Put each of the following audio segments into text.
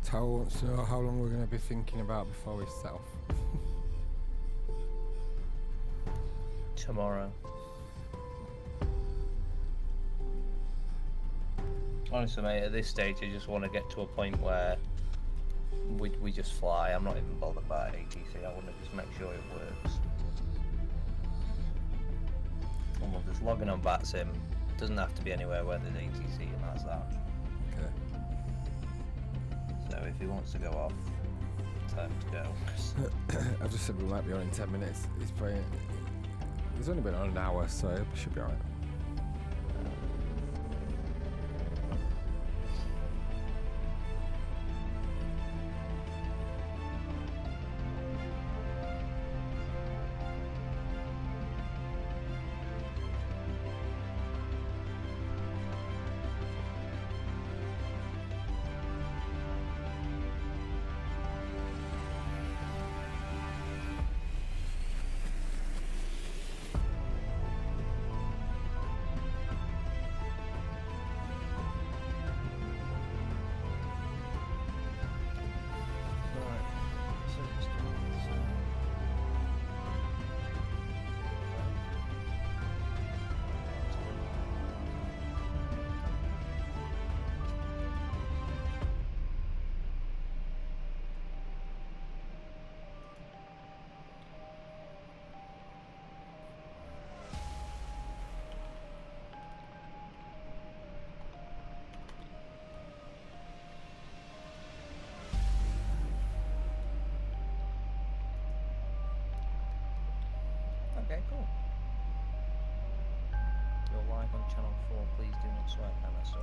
Tao wants to know how long we're going to be thinking about before we set off. Tomorrow. Honestly, mate, at this stage, I just want to get to a point where we just fly. I'm not even bothered about ATC. I want to just make sure it works. And we'll just log in on VATSIM. Doesn't have to be anywhere where there's ATC, and that's that. Okay. So if he wants to go off, time to go. I've just said we might be on in 10 minutes. It's probably, it's only been on an hour, so it should be alright. Okay, cool. You're live on channel 4, please do not swear, kind of stuff.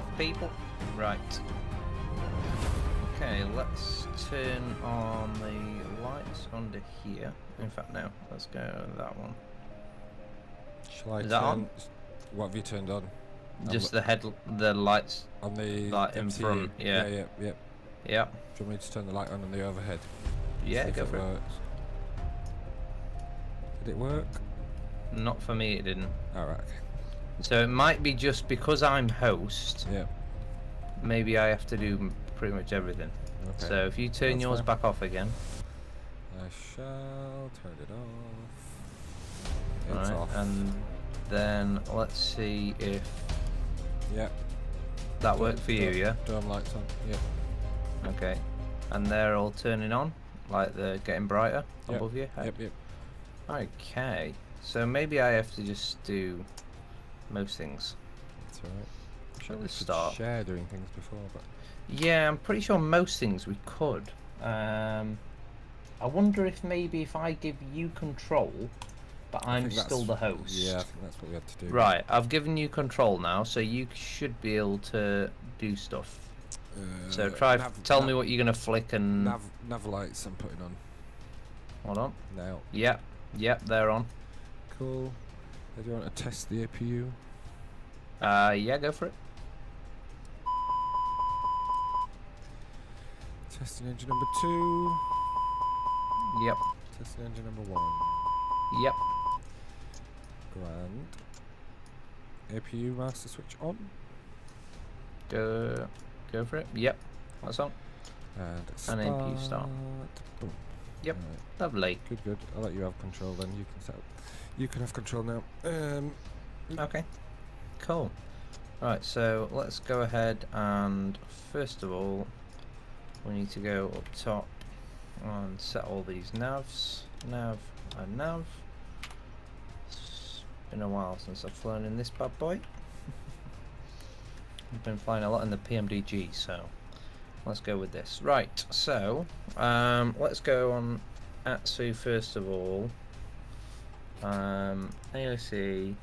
enough people. Right. Okay, let's turn on the lights under here. In fact, no. Let's go that one. Shall I Is that turn? on? What have you turned on? Just the lights On the light in MCU? front. Yeah. Yeah. Yeah. Do you want me to turn the light on the overhead? Yeah, See if go for it. works. Did it work? Not for me, it didn't. Alright, okay. So it might be just because I'm host. Yeah. Maybe I have to do pretty much everything. Okay. So if you turn That's yours fine. back off again. I shall turn it off. It's Right, off. and then let's see if Yeah. that worked for you, yeah? Dome lights on. Yeah. Okay. And they're all turning on, like they're getting brighter Yep. above your head. Yep. Okay. So maybe I have to just do most things. That's alright. I'm sure At we the could start. share doing things before, but Yeah, I'm pretty sure most things we could. I wonder if maybe if I give you control, but I I'm think still the that's- host. Yeah, I think that's what we had to do. Right, I've given you control now, so you should be able to do stuff. So tell me what you're gonna flick and Nav lights I'm putting on hold on. now. Yep, they're on. Cool. Do you want to test the APU? Yeah, go for it. Testing engine number 2. Yep, Testing engine number 1. yep. Grand. APU master switch on. Go for it. Yep, that's on. And And APU start. Boom. Yep. Right. Lovely. Good. I'll let you have control then. You can set up. You can have control now. Okay. Cool. Right, so let's go ahead and first of all we need to go up top and set all these navs. Nav and nav. It's been a while since I've flown in this bad boy. I've been flying a lot in the PMDG, so let's go with this. Right, so let's go on ATSU first of all. AOC,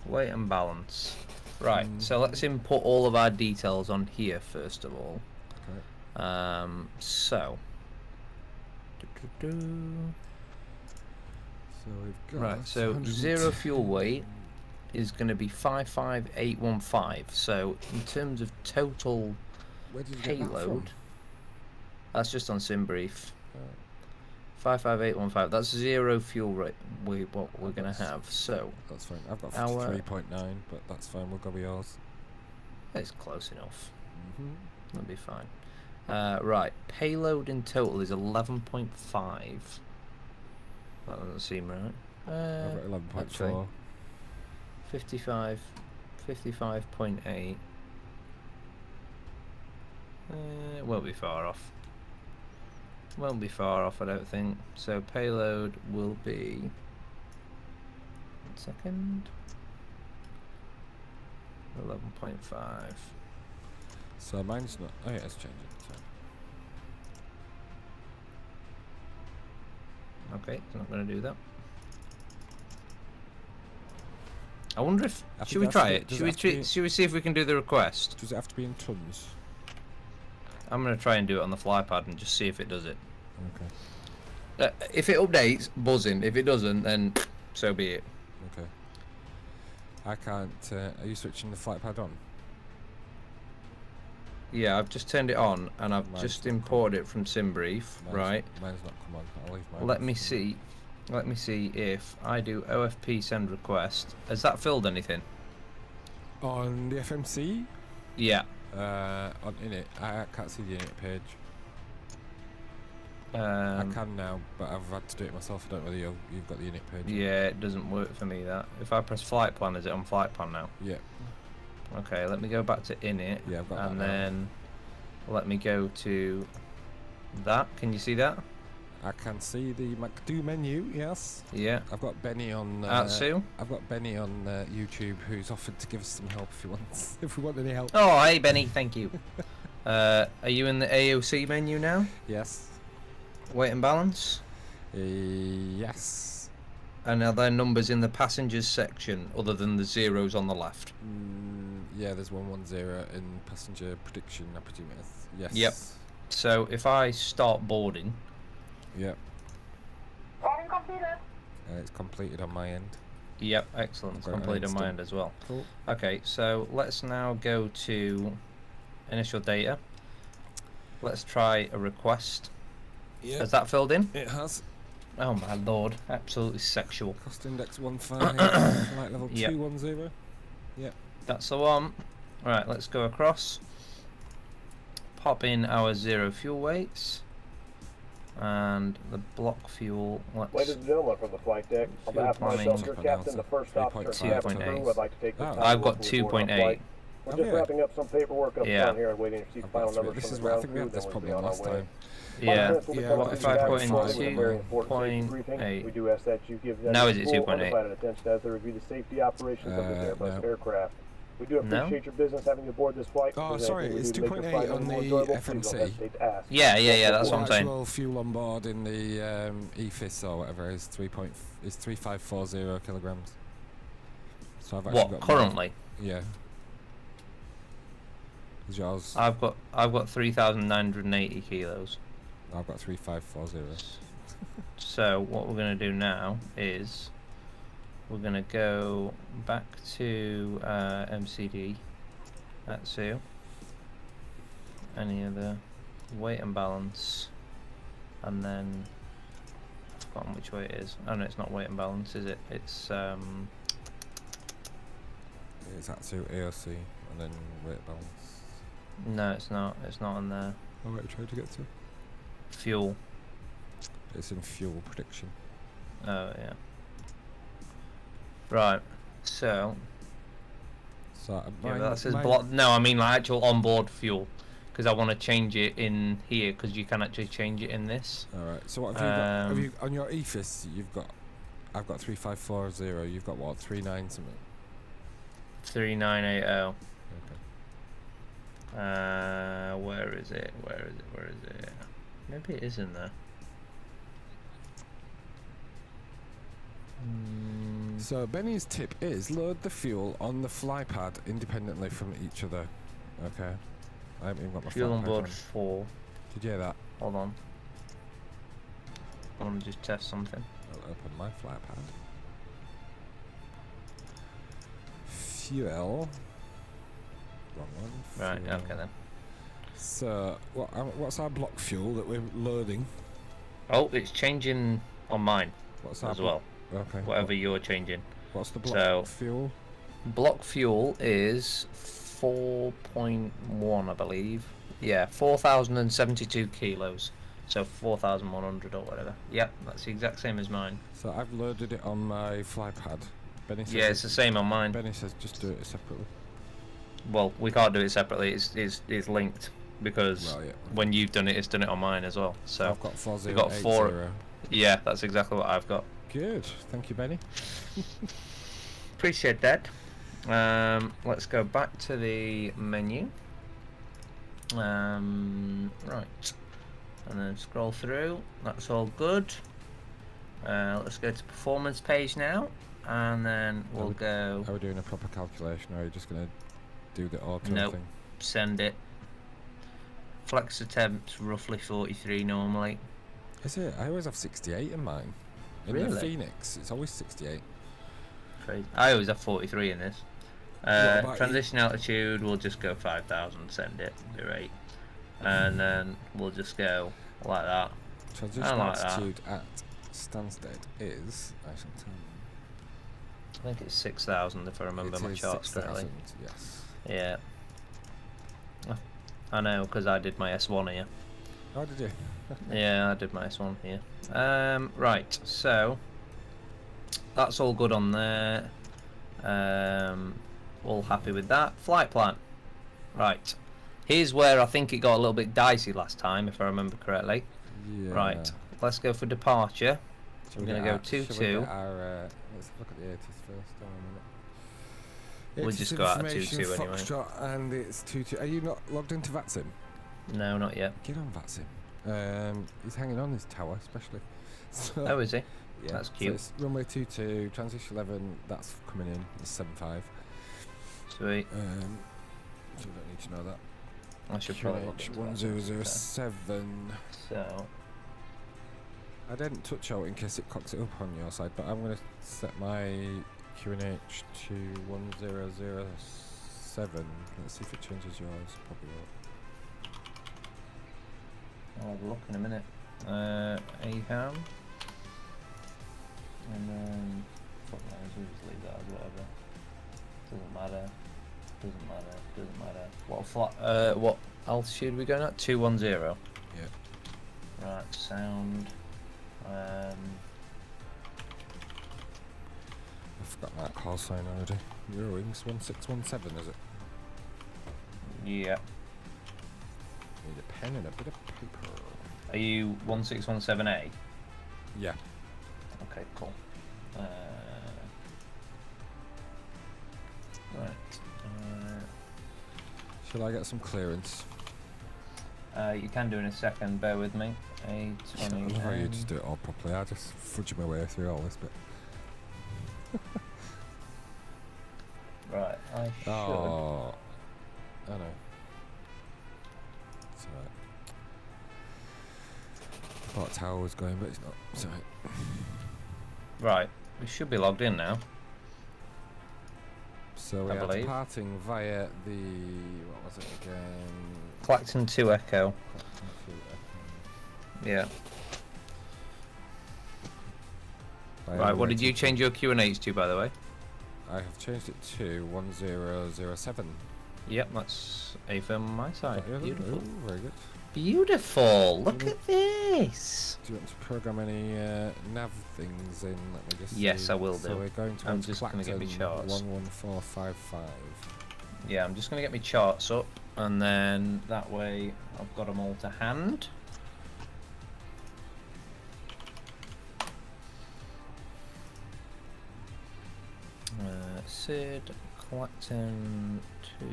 weight and balance. Right, so let's input all of our details on here first of all. Okay. So So we've got right, so 110. zero fuel weight is going to be 55815. So in terms of total Where did you get that from? payload, that's just on SimBrief. Oh. 55815. That's zero fuel rate. What we're going to have. So That's fine. I've got Our- 53.9, but that's fine. We'll go with yours. it's close enough. Mm-hmm. That'll be fine. Right, payload in total is 11.5. That doesn't seem right. I've got 11.4. 55.8. It won't be far off. Won't be far off, I don't think. So payload will be 1 second. 11.5. So mine's not. Oh yeah, it's changing. So. Okay, it's not going to do that. I wonder if I think should we that's try the- it? does Should it we have to be- should we see if we can do the request? Does it have to be in tons? I'm going to try and do it on the fly pad and just see if it does it. Okay. If it updates, buzzing. If it doesn't, then so be it. Okay. I can't. Are you switching the flight pad on? Yeah, I've just turned it on and I've Mine's just not imported it from SimBrief. Right. Mine's not come on. I'll leave mine. Let on me for see. Let me see if I do OFP send request. Has that filled anything? now. On the FMC, Yeah. on init, I can't see the init page. I Um, can now, but I've had to do it myself. I don't know whether you've got the init page. yeah, it doesn't work for me. That if I press flight plan, is it on flight plan now? Yeah. Okay, let me go back to init. Yeah, I've got that and now. then let me go to that. Can you see that? I can see the MacDo menu. Yes. Yeah. I've got Benny on. Atsu. I've got Benny on YouTube, who's offered to give us some help if he wants. If we want any help. Oh, hey Benny, thank you. Are you in the AOC menu now? Yes. Weight and balance. Yes. And are there numbers in the passengers section other than the zeros on the left? Yeah, there's 110 in passenger prediction, I presume it is. Yes. Yep. So if I start boarding... Yep. It's completed on my end. Yep, excellent. It's completed on my end as well. Cool. Okay, so let's now go to initial data. Let's try a request. Yeah. Has that filled in? It has. Oh my lord, absolutely sexual. Cost index 15, flight level 210. Yep. That's the one. Right, let's go across. Pop in our 0 fuel weights. And the block fuel, Ladies and gentlemen from the flight deck, on behalf of myself, your captain, the first officer, and cabin crew, I'd like to take this time I've got to welcome you aboard our 2.8. flight. We're just wrapping up some paperwork up front here and waiting to receive final numbers This from is the where I ground think we crew, had this then we'll be problem on our last way. time. Yeah. What if I put in very important safety briefing. We do ask that you give them Now is it full 2.8? undivided attention as they review the safety operations of this Airbus aircraft. We do appreciate your business having you aboard this flight. Oh, If there's sorry, anything we it's do to make your 2.8 flight on more the enjoyable, please FMC. don't hesitate to ask. Yeah, that's what I'm saying. Actual fuel on board in the EFIS or whatever is 3540 kilograms. So I've actually got currently? Yeah. Is yours? I've got 3,980 kilos. I've got 3540. So what we're gonna do now is we're gonna go back to MCD. That's who. Any other weight and balance, and then I've forgotten which way it is. Oh no, it's not weight and balance, is it? It's It's Atsu AOC and then weight balance. no, it's not. It's not on there. Oh, wait, trying to get to. Fuel. It's in fuel prediction. Oh yeah. Right. So. So Yeah, that says no, I mean like actual onboard fuel, because I want to change it in here because you can actually change it in this. All right. So what have you got? Have you on your EFIS? You've got. I've got 3540. You've got what? 39 something. 3980. Okay. Where is it? Where is it? Where is it? Maybe it is in there. So Benny's tip is load the fuel on the fly pad independently from each other. Okay. I haven't even got my Fuel fly on pad board on. 4. Did you hear that? Hold on. I want to just test something. I'll open my fly pad. Fuel. Wrong one. Right. Fuel. Okay then. So what's our block fuel that we're loading? Oh, it's changing on mine What's our as well. Okay. Whatever you're changing. What's the block So- fuel? Block fuel is 4.1, I believe. Yeah, 4,072 kilos. So 4,100 or whatever. Yep, that's the exact same as mine. So I've loaded it on my fly pad. Benny says Yeah, it's the same on mine. Benny says just do it separately. Well, we can't do it separately. It's linked because Well, yeah. when you've done it, it's done it on mine as well. So I've got 4080. we've got 4. Yeah, that's exactly what I've got. Good. Thank you, Benny. Appreciate that. Let's go back to the menu. Right, and then scroll through. That's all good. Let's go to performance page now, and then we'll go. Are we doing a proper calculation, or are you just going to do the auto Nope. thing? Send it. Flex attempts roughly 43 normally. Is it? I always have 68 in mine. In the Really? Phoenix, it's always 68. Crazy. I always have 43 in this. about Transition altitude, we'll just go 5,000, send it, be right. And then we'll just go like that. Transition like that. altitude at Stansted is. I shall tell you. I think it's 6,000 if I remember It my is charts correctly. 6,000, yes. Yeah. Oh, I know, because I did my S1 here. Oh, did you? Yeah, I did my S1 here. Right, so that's all good on there. All happy with that. Flight plan. Right. Here's where I think it got a little bit dicey last time, if I remember correctly. Yeah. Right. Let's go for departure. Shall We're we going get to go our- shall we 2-2. get our, let's have a look at the 80s first. Hold on a minute. We'll 80s just go out of information, 2-2 anyway. Foxtrot, and it's 2-2. Are you not logged into VATSIM? No, not yet. Get on VATSIM. He's hanging on this tower, especially. So, Oh, is he? yeah, That's so cute. it's runway 22, transition 11, that's coming in, it's 75. Sweet. So we don't need to know that. I should probably look into that. 1007. So, I didn't touch out in case it cocks it up on your side, but I'm going to set my QNH to 1007. Let's see if it changes yours. Probably won't. I'll have a look in a minute. AHAM. And then, fuck knows, we'll just leave that as whatever. Doesn't matter. Doesn't matter. Doesn't matter. What altitude are we going at? 210. Yeah. Right, sound. I forgot that call sign already. Eurowings 1617, is it? Yeah. Need a pen and a bit of paper. Are you 1617A? Yeah. Okay, cool. Right. Shall I get some clearance? You can do in a second. Bear with me. I A20. love how you just do it all properly. I just fudge my way through all this bit. Right. I should. Oh. I know. It's alright. I thought tower was going, but it's not. It's alright. Right. We should be logged in now. So we I are believe. departing via the, what was it again? Clacton 2 Echo. Yeah. Right. What did you change your Q&As to, by the way? I have changed it to 1007. Yep, that's a firm on my side. Beautiful. Ooh, very good. Beautiful. Look at this. Do you want to program any nav things in? Let me just Yes, see. I will So do. we're going to I'm just going to get my charts. 11455. Yeah, I'm just going to get my charts up, and then that way I've got them all to hand. Sid, Clacton to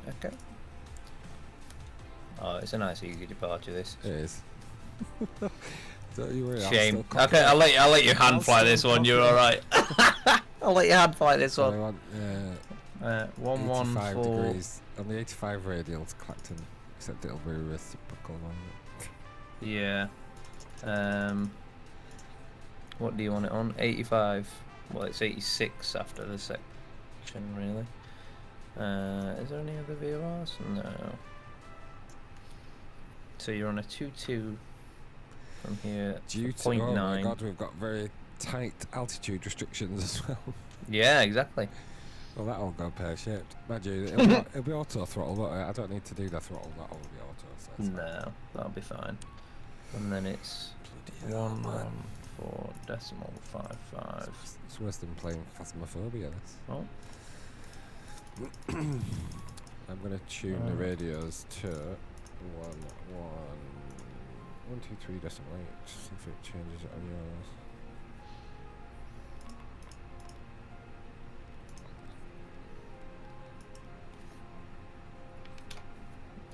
Echo. Oh, it's a nice easy departure, this. It is. Don't you worry, Shame. Okay, I'll let you hand fly this one. You're all right. I'll let you hand fly this So I one. want 85 114. degrees on the 85 radial to Clacton, except it'll be a reciprocal one. Yeah. What do you want it on? 85. Well, it's 86 after the section, really. Is there any other VORs? No. So you're on a 2-2 from here. Due to, 0.9. oh my god, we've got very tight altitude restrictions as well. Yeah, exactly. Well, that'll go pear-shaped. Imagine, it'll be auto throttle, but I don't need to do the throttle, that'll be auto. So it's No, that'll be fine. And then it's Bloody hell, man. 114.55. It's worse than playing Phasmophobia, this. Oh, I'm going to tune the radios to 123 decimal 8, see if it changes it on yours.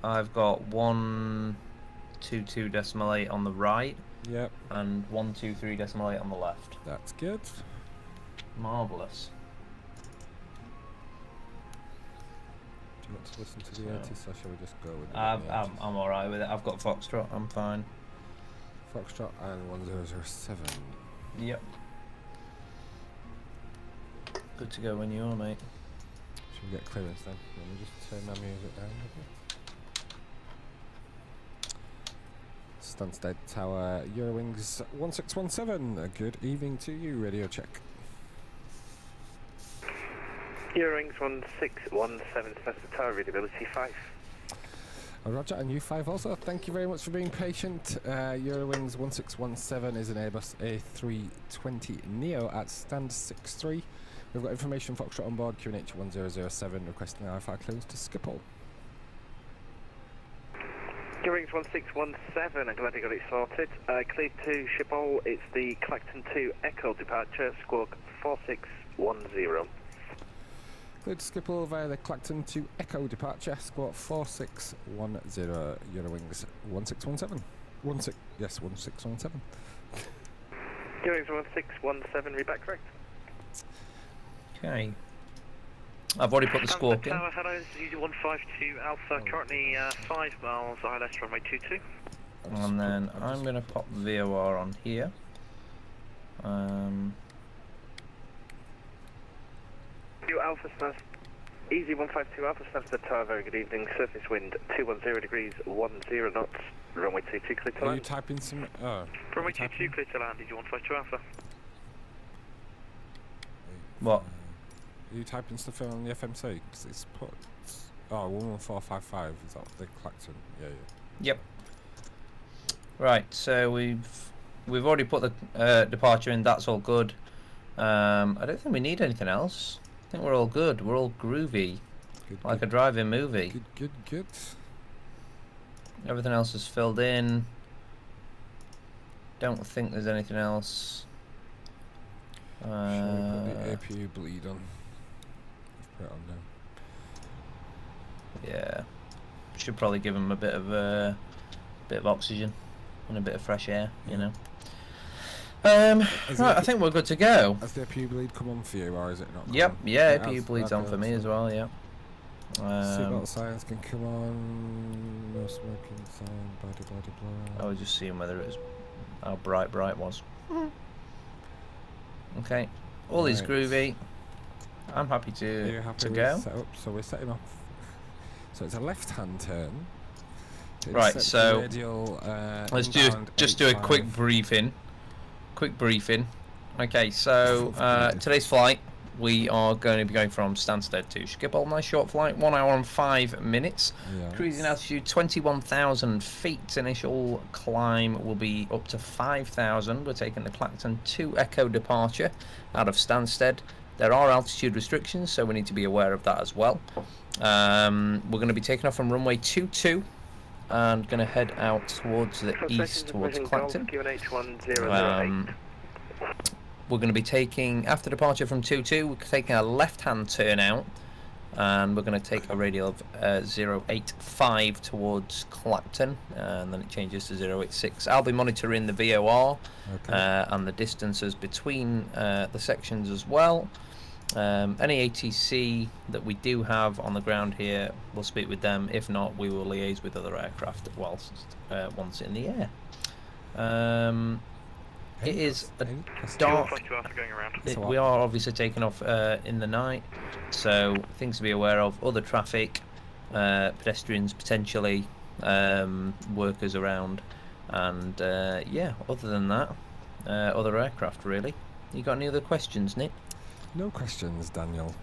I've got 122.8 on the right. Yep. And 123.8 on the left. That's good. Marvellous. Do you want to listen to the 80s, or shall we just go with the I'm 80s? alright with it. I've got Foxtrot, I'm fine. Foxtrot and 1007. Yep. Good to go when you are, mate. Should we get clearance then? Let me just turn my music down a bit. Stansted Tower, Eurowings 1617. Good evening to you, radio check. Eurowings 1617, Stansted Tower, readability 5. Roger, and you 5 also. Thank you very much for being patient. Eurowings 1617 is an Airbus A320 Neo at stand 63. We've got information Foxtrot on board, QNH 1007, requesting IFR clearance to Schiphol. Eurowings 1617, I'm glad you got it sorted. Cleared to Schiphol, it's the Clacton 2 Echo departure, squawk 4610. Cleared to Schiphol via the Clacton 2 Echo departure, squawk 4610, Eurowings 1617. 1617. QX 1617, read back correct. Okay. I've already put the squawk in. Tower, hello, this is EG152 Alpha, currently 5 miles ILS runway 22. And then I'm going to pop the VOR on here. Alpha stands, EG152 Alpha stands to the tower, very good evening, surface wind 210 degrees, 10 knots, runway 22 clear to Are land. you typing some... Oh. Runway 22 clear to land, EG152 Alpha. What? Are you typing stuff in on the FMC? 'Cause it's put... Oh, 11455, is that the Clacton? Yeah, yeah. Yep. Right, so we've already put the departure in, that's all good. I don't think we need anything else. I think we're all good. We're all groovy, Good, like good, a driving movie. Good, good, good. Everything else is filled in. Don't think there's anything else. Should we put the APU bleed on? Let's put it on now. Yeah, should probably give them a bit of oxygen and a bit of fresh air, you know. Right, I think we're good to go. Has the APU bleed come on for you, or is it not? Yep, yeah, It APU has. bleeds on for me as well, yeah. Seatbelt signs can come on. No smoking sign. Blah blah blah blah. I was just seeing whether it was how bright was. Okay, all is Right. groovy. I'm happy Are you to happy with go. the setup? So we're setting off. So it's a left-hand turn. to Right, intercept so the radial, Let's inbound just do a quick 85. briefing. Okay, so Briefing. today's flight, we are going to be going from Stansted to Schiphol. Nice short flight, 1 hour and 5 minutes. Yeah. Cruising altitude 21,000 feet. Initial climb will be up to 5,000. We're taking the Clacton 2 Echo departure out of Stansted. There are altitude restrictions, so we need to be aware of that as well. We're going to be taking off from runway 22 and going to head out towards the east, towards Clacton. We're going to be taking, after departure from 22, we're taking a left-hand turn out, and we're going to take a radial of 085 towards Clacton, and then it changes to 086. I'll be monitoring the VOR and the distances between the sections as well. Any ATC that we do have on the ground here, we'll speak with them. If not, we will liaise with other aircraft whilst once in the air. It is a dark. We are obviously taking off in the night, so things to be aware of. Other traffic, pedestrians potentially, workers around, and yeah. Other than that, other aircraft really. You got any other questions, Nick? No questions, Daniel.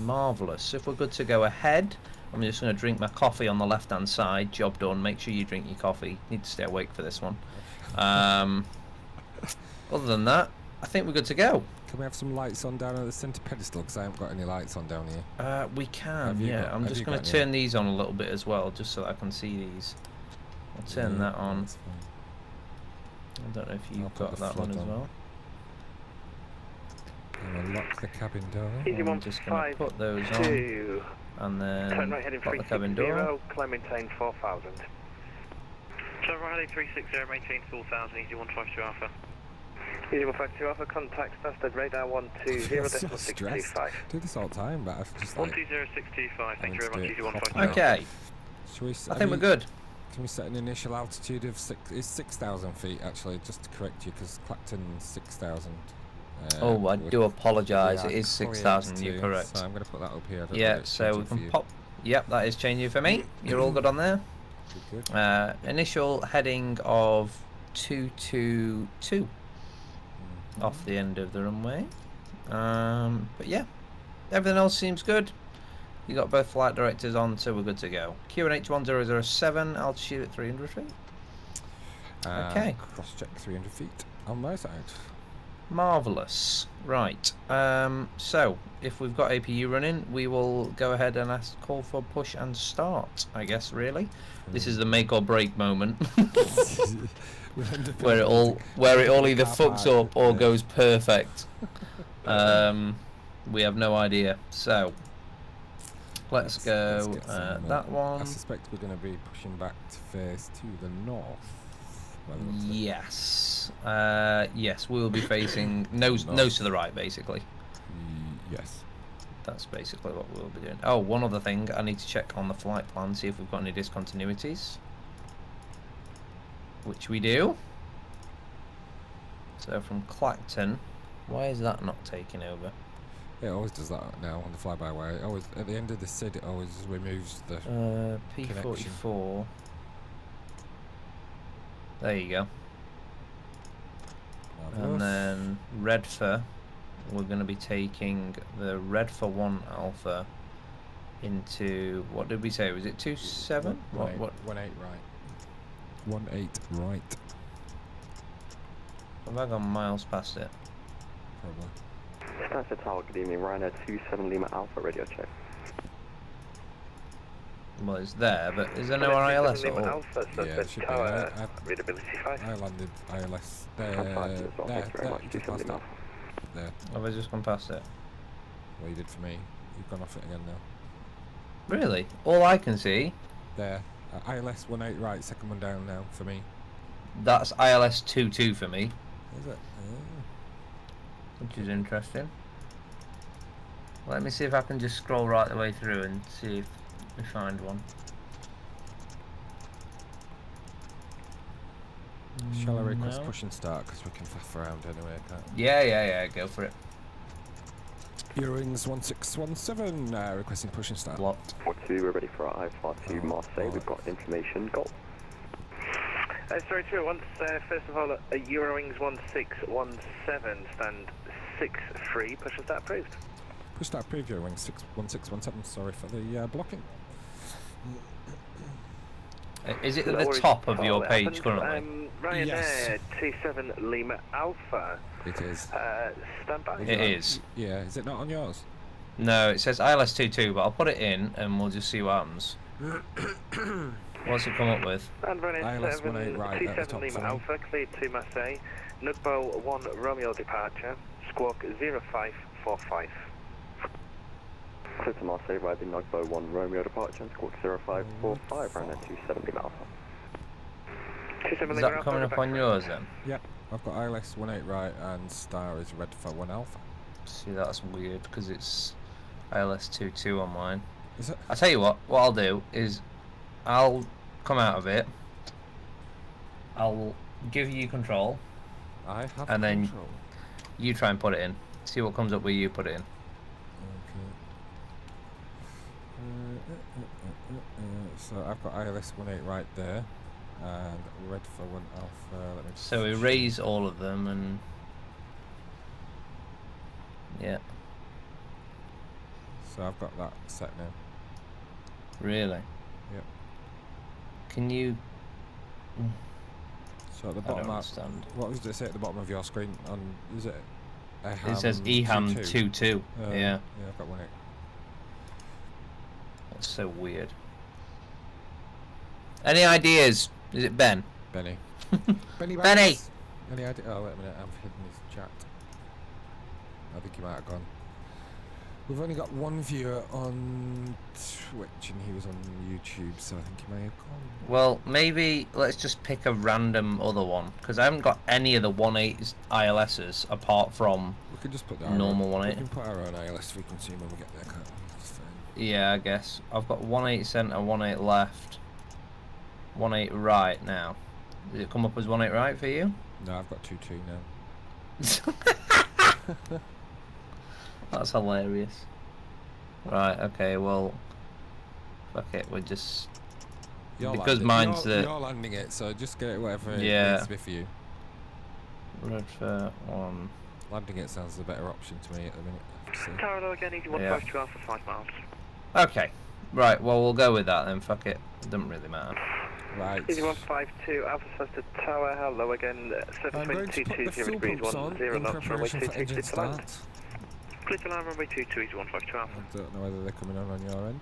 Marvellous. If we're good to go ahead, I'm just going to drink my coffee on the left-hand side. Job done. Make sure you drink your coffee. Need to stay awake for this one. Other than that, I think we're good to go. Can we have some lights on down at the centre pedestal? Because I haven't got any lights on down here. We can, Have you yeah. got- I'm have just you going got to any? turn these on a little bit as well, just so that I can see these. I'll turn that on. That's fine. I don't know if I'll you've put got the that one flood as on. well. I'm gonna lock the cabin door. I'm just going to put those on, and Turn then right heading lock the cabin door. 360, climb maintain 4000. Turn right heading 360, maintain 4000, EG152 Alpha. EG152 Alpha, contact Stansted radar 120.625. Do this all the time, but I've just like... 120.625, thank you very much, Let's do it. EG152. Okay, Should we, I think we're good. Can we set an initial altitude of 6,000 feet actually, just to correct you, because Clacton's 6,000. Oh, I do apologise. we It are is 6,000. You're correct, correct. So I'm going to put that up here. I don't know Yeah, if it's so we changing for can you. pop. Yep, that is changing for me. You're all good on there. Good, good. Initial heading of 222 off the end of the runway. But yeah, everything else seems good. You got both flight directors on, so we're good to go. QNH 1007, altitude at 300 feet. Okay. Cross check 300 feet on my side. Marvellous. Right. So, if we've got APU running, we will go ahead and call for push and start, I guess, really. This is the make or break moment. We'll end up where it all either car fucks park, up or yeah. goes perfect. We have no idea. So let's go get some, that I one. suspect we're going to be pushing back to face to the north. Yes. is, yes, we'll be facing nose to the right, basically. Yes. That's basically what we'll be doing. Oh, one other thing, I need to check on the flight plan, see if we've got any discontinuities. Which we do. So from Clacton, why is that not taking over? It always does that now on the fly-by-wire. It always, at the end of the SID, it always removes the P44. connection. There you go. Marvelous. And then Redfer, we're going to be taking the Redfer 1 Alpha into, what did we say? Was it 27? What? 18 right. 18 right. Have I gone miles past it? Probably. Stanford Tower, good evening. Ryanair 27 Lima Alpha radio check. Well, it's there, but is there no ILS at all? Alpha, Yeah, it should be. readability 5. I landed ILS there. That's fine, as well. Thanks very much. You just passed 27 that. There. Have I just gone past it? Well, you did for me. You've gone off it again now. Really? All I can see, There. ILS 18 right, second one down now for me. that's ILS 22 for me, Is it? which is interesting. Let me see if I can just scroll right the way through and see if we find one. Shall I request No. push and start because we can faff around anyway, can't we? Yeah, go for it. Eurowings 1617 requesting push and start. Blocked. 42, we're ready for our IFR to Marseille. We've got information. Go. Sorry, 201. First of all, a Eurowings 1617, stand 63, push and start approved. Push start approved, Eurowings 1617. Sorry for the blocking. Is it at No the worries top of at your all. page It currently? happens. Ryanair Yes. 27 Lima Alpha, It is. stand by. It is. Yeah, is it not on yours? No, it says ILS 22, but I'll put it in and we'll just see what happens. What's it come up with? And Ryanair ILS 18 right at the 27 top Lima for me. Alpha, cleared to Marseille. Nugbo 1 Romeo departure, squawk 0545. Clear to Marseille, riding Nugbo 1 Romeo departure and squawk 0545, Ryanair 27 Lima Alpha. 27 Is Lima that Alpha, coming up back. on yours then? Yeah, I've got ILS 18 right and star is red for 1 alpha. See, that's weird because it's ILS 22 on mine. Is it? I'll tell you what I'll do is I'll come out of it, I'll give you control, I have And then- control. you try and put it in. See what comes up where you put it in. Okay. So I've got ILS 18 right there and red for 1 alpha. Let me just So erase all of them and... Yeah, So I've got that set now. really? Yep. Can you... So at the I bottom, don't understand. what does it say at the bottom of your screen? On is it? It says EHAM 22. Yeah, Yeah, I've got 18. that's so weird. Any ideas? Is it Ben? Benny. Benny. Benny! Banks. Any idea? Oh, wait a minute. I've hidden his chat. I think he might have gone. We've only got one viewer on Twitch and he was on YouTube, so I think he may have gone. Well, maybe let's just pick a random other one, because I haven't got any of the 18 ILSs apart from... We could just put that Normal own, 18. We can put our own ILS frequency when we get there, can't we? That's fine. Yeah, I guess. I've got 18 centre, 18 left, 18 right now. Does it come up as 18 right for you? No, I've got 2-2 now. That's hilarious. Right, okay, well... Fuck it, we're just... Because mine's you're landing it, so just get it whatever it Yeah. needs to be for you. Red for 1... Landing it sounds a better option to me at the minute. I have to say. Tower again, easy 152 Alpha, 5 miles. Okay. Right, well, we'll go with that then, fuck it. It doesn't really matter. Right. Easy 152 Alpha Slash to Tower, hello again, I'm going to put the 722 fuel degrees pumps on 10 in knots, runway preparation for 26 engine to land. start. Clear to land, runway 22, easy 152 Alpha. I don't know whether they're coming on your end.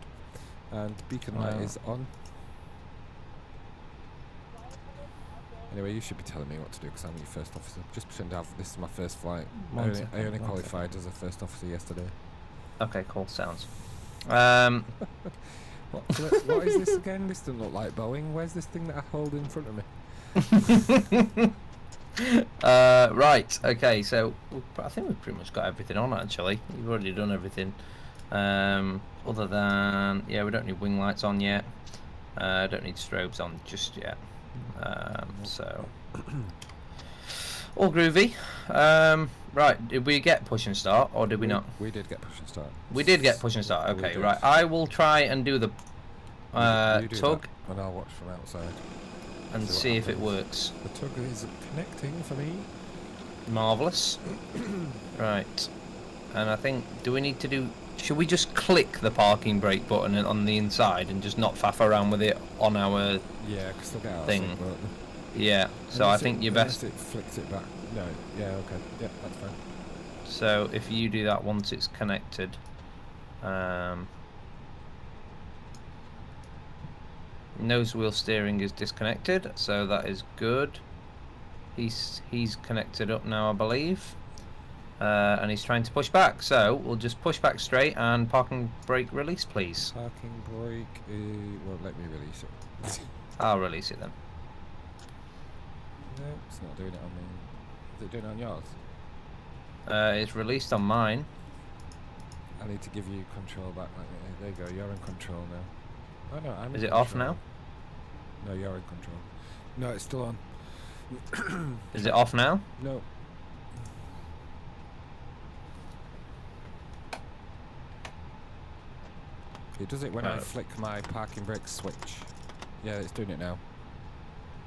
And beacon light No. is on. Anyway, you should be telling me what to do because I'm your first officer. Just pretend this is my first flight. I One only second. qualified as a first officer yesterday. Okay, cool, sounds. What is this again? This doesn't look like Boeing. Where's this thing that I hold in front of me? Right, okay, so I think we've pretty much got everything on actually. We've already done everything. Other than, yeah, we don't need wing lights on yet. Don't need strobes on just yet. So, all groovy. Right, did we get push and start or did we not? We did get push and start. We did get push and start, okay, right. I will try and do the you do tug. that, and I'll watch from outside. And see if it works. The tug is connecting for me. Marvellous. Right. And I think, do we need to do... Should we just click the parking brake button on the inside and just not faff around with it on our because they'll get out thing? of sync, won't they? Yeah, so I think you're best... it flicks it back. No, yeah, okay. Yeah, that's fine. So if you do that once it's connected... nose wheel steering is disconnected, so that is good. He's connected up now, I believe. And he's trying to push back, so we'll just push back straight and parking brake release, please. Parking brake won't let me release it. I'll release it then. No, it's not doing it on me. Is it doing it on yours? It's released on mine. I need to give you control back. There you go, you're in control now. Oh no, I'm in Is it control. off now? No, you're in control. No, it's still on. Is it off now? No. It does it when I flick my parking brake switch. Yeah, it's doing it now.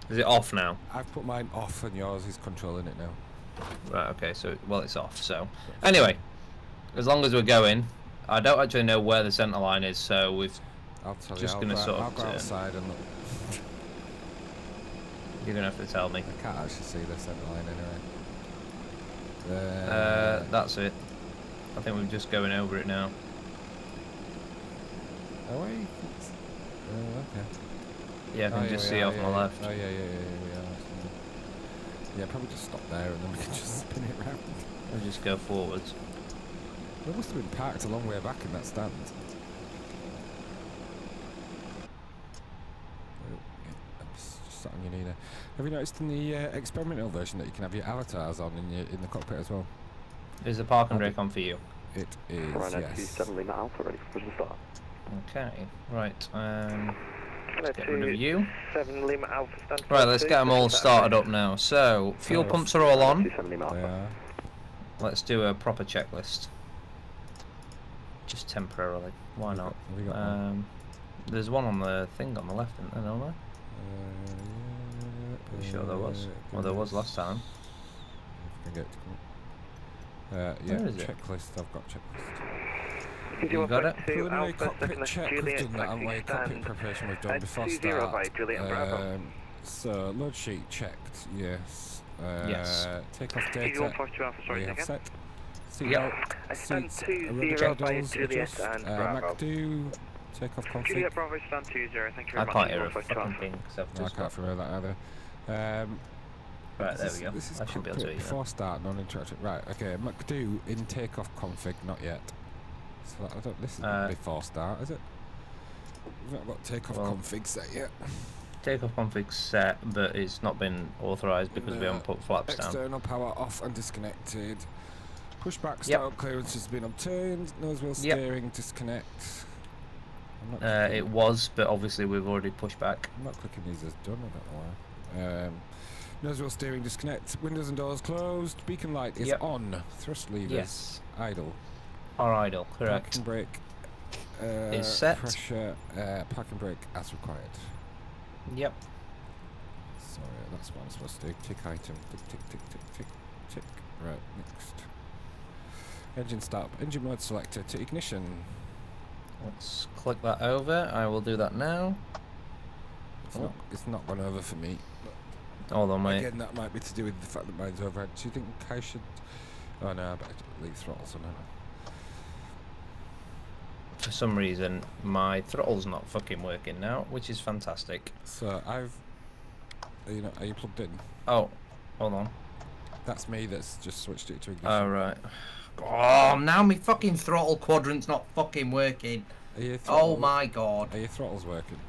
Is it off now? I've put mine off and yours is controlling it now. Right, okay, so, well, it's off, so. Anyway, as long as we're going, I don't actually know where the centre line is, so we've I'll tell just you, going to sort I'll of go turn. outside and look. You're going to have to tell me. I can't actually see the centre line anyway. That's it. I think we're just going over it now. Oh wait. Okay. Yeah, I can just see off my left. Oh yeah. Yeah, probably just stop there and then we can just spin it round. We'll just go forwards. We must have been parked a long way back in that stand. Just sat on your knee there. Have you noticed in the experimental version that you can have your avatars on in the cockpit as well? Is the parking brake on for you? It is, yes. 7 Lima Alpha, ready for push and start. Okay, right. Let's get rid of you. 7 Lima Alpha stand. Right, let's get them all started up now. So, fuel pumps are all on. 7 Lima They Alpha. are. Let's do a proper checklist. Just temporarily. Why not? Have we got one? There's one on the thing on the left, isn't there? No, no? Yeah, Pretty sure there was. Well, there was last time. If I can get it to come up. Yeah, Where is it? checklist. I've got checklist. You got it? Preliminary cockpit check. We've done that, haven't we? Cockpit preparation we've done before start. So load sheet checked. Yes. Yes. Take off data. We have set. Yep. Seats, rubber pedals, adjust. Bravo. MacDo. Take off config. Juliet Bravo stand 20, thank you I very much. can't hear a fucking thing. Except No, I can't remember that either. Right, there we go. This is I should be able to hear before start, non-interactive. Right, okay. MacDo in takeoff config, not yet. So I don't. This is before start, is it? We've not got takeoff config set yet. Takeoff config set, but it's not been authorised because we haven't put flaps down. External power off and disconnected. Pushback start clearance has been obtained. Nose wheel steering disconnect. I'm not It was, but obviously we've already pushed back. I'm not clicking these as done. I don't know why. Nose wheel steering disconnect. Windows and doors closed. Beacon light is on. Thrust levers idle. Are idle, correct. Parking brake is set. Pressure. Parking brake as required. Yep. Sorry, that's what I'm supposed to do. Tick item. Tick, tick, tick, tick, tick, tick. Right, next. Engine stop. Engine mode selector to ignition. Let's click that over. I will do that now. It's not gone over for me. Hold on, mate. Again, that might be to do with the fact that mine's overhead. Do you think I should... Oh no, I better leave throttles on. For some reason, my throttle's not fucking working now, which is fantastic. So Are you plugged in? Oh, hold on. That's me that's just switched it to ignition. Oh, right. Oh, now my fucking throttle quadrant's not fucking working. Oh my god. Are your throttles working?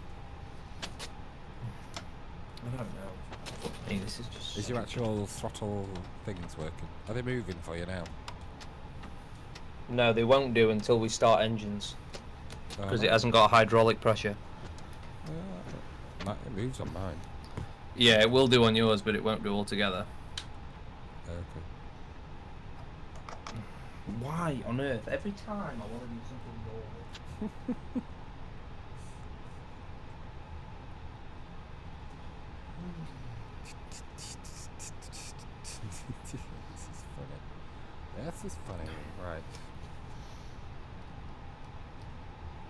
I don't know. Hey, this is just... Is your actual throttle things working? Are they moving for you now? No, they won't do until we start engines. Because it hasn't got hydraulic pressure. It moves on mine. Yeah, it will do on yours, but it won't do altogether. Okay. Why on earth? Every time I want to do something normal. This is funny. This is funny. Right.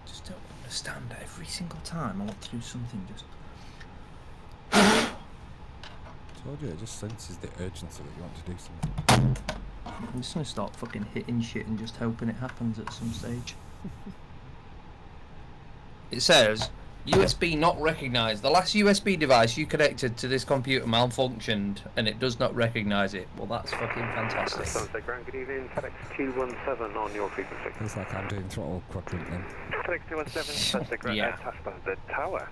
Just don't understand. Every single time I want to do something, just... Told you, it just senses the urgency that you want to do something. I'm just gonna start fucking hitting shit and just hoping it happens at some stage. It says, USB not recognised. The last USB device you connected to this computer malfunctioned and it does not recognise it. Well, that's fucking fantastic. Sunset Ground, good evening. FedEx 217 on your frequency. Looks like I'm doing throttle quadrant then. FedEx 217, Sunset Ground, Yeah. task on the tower.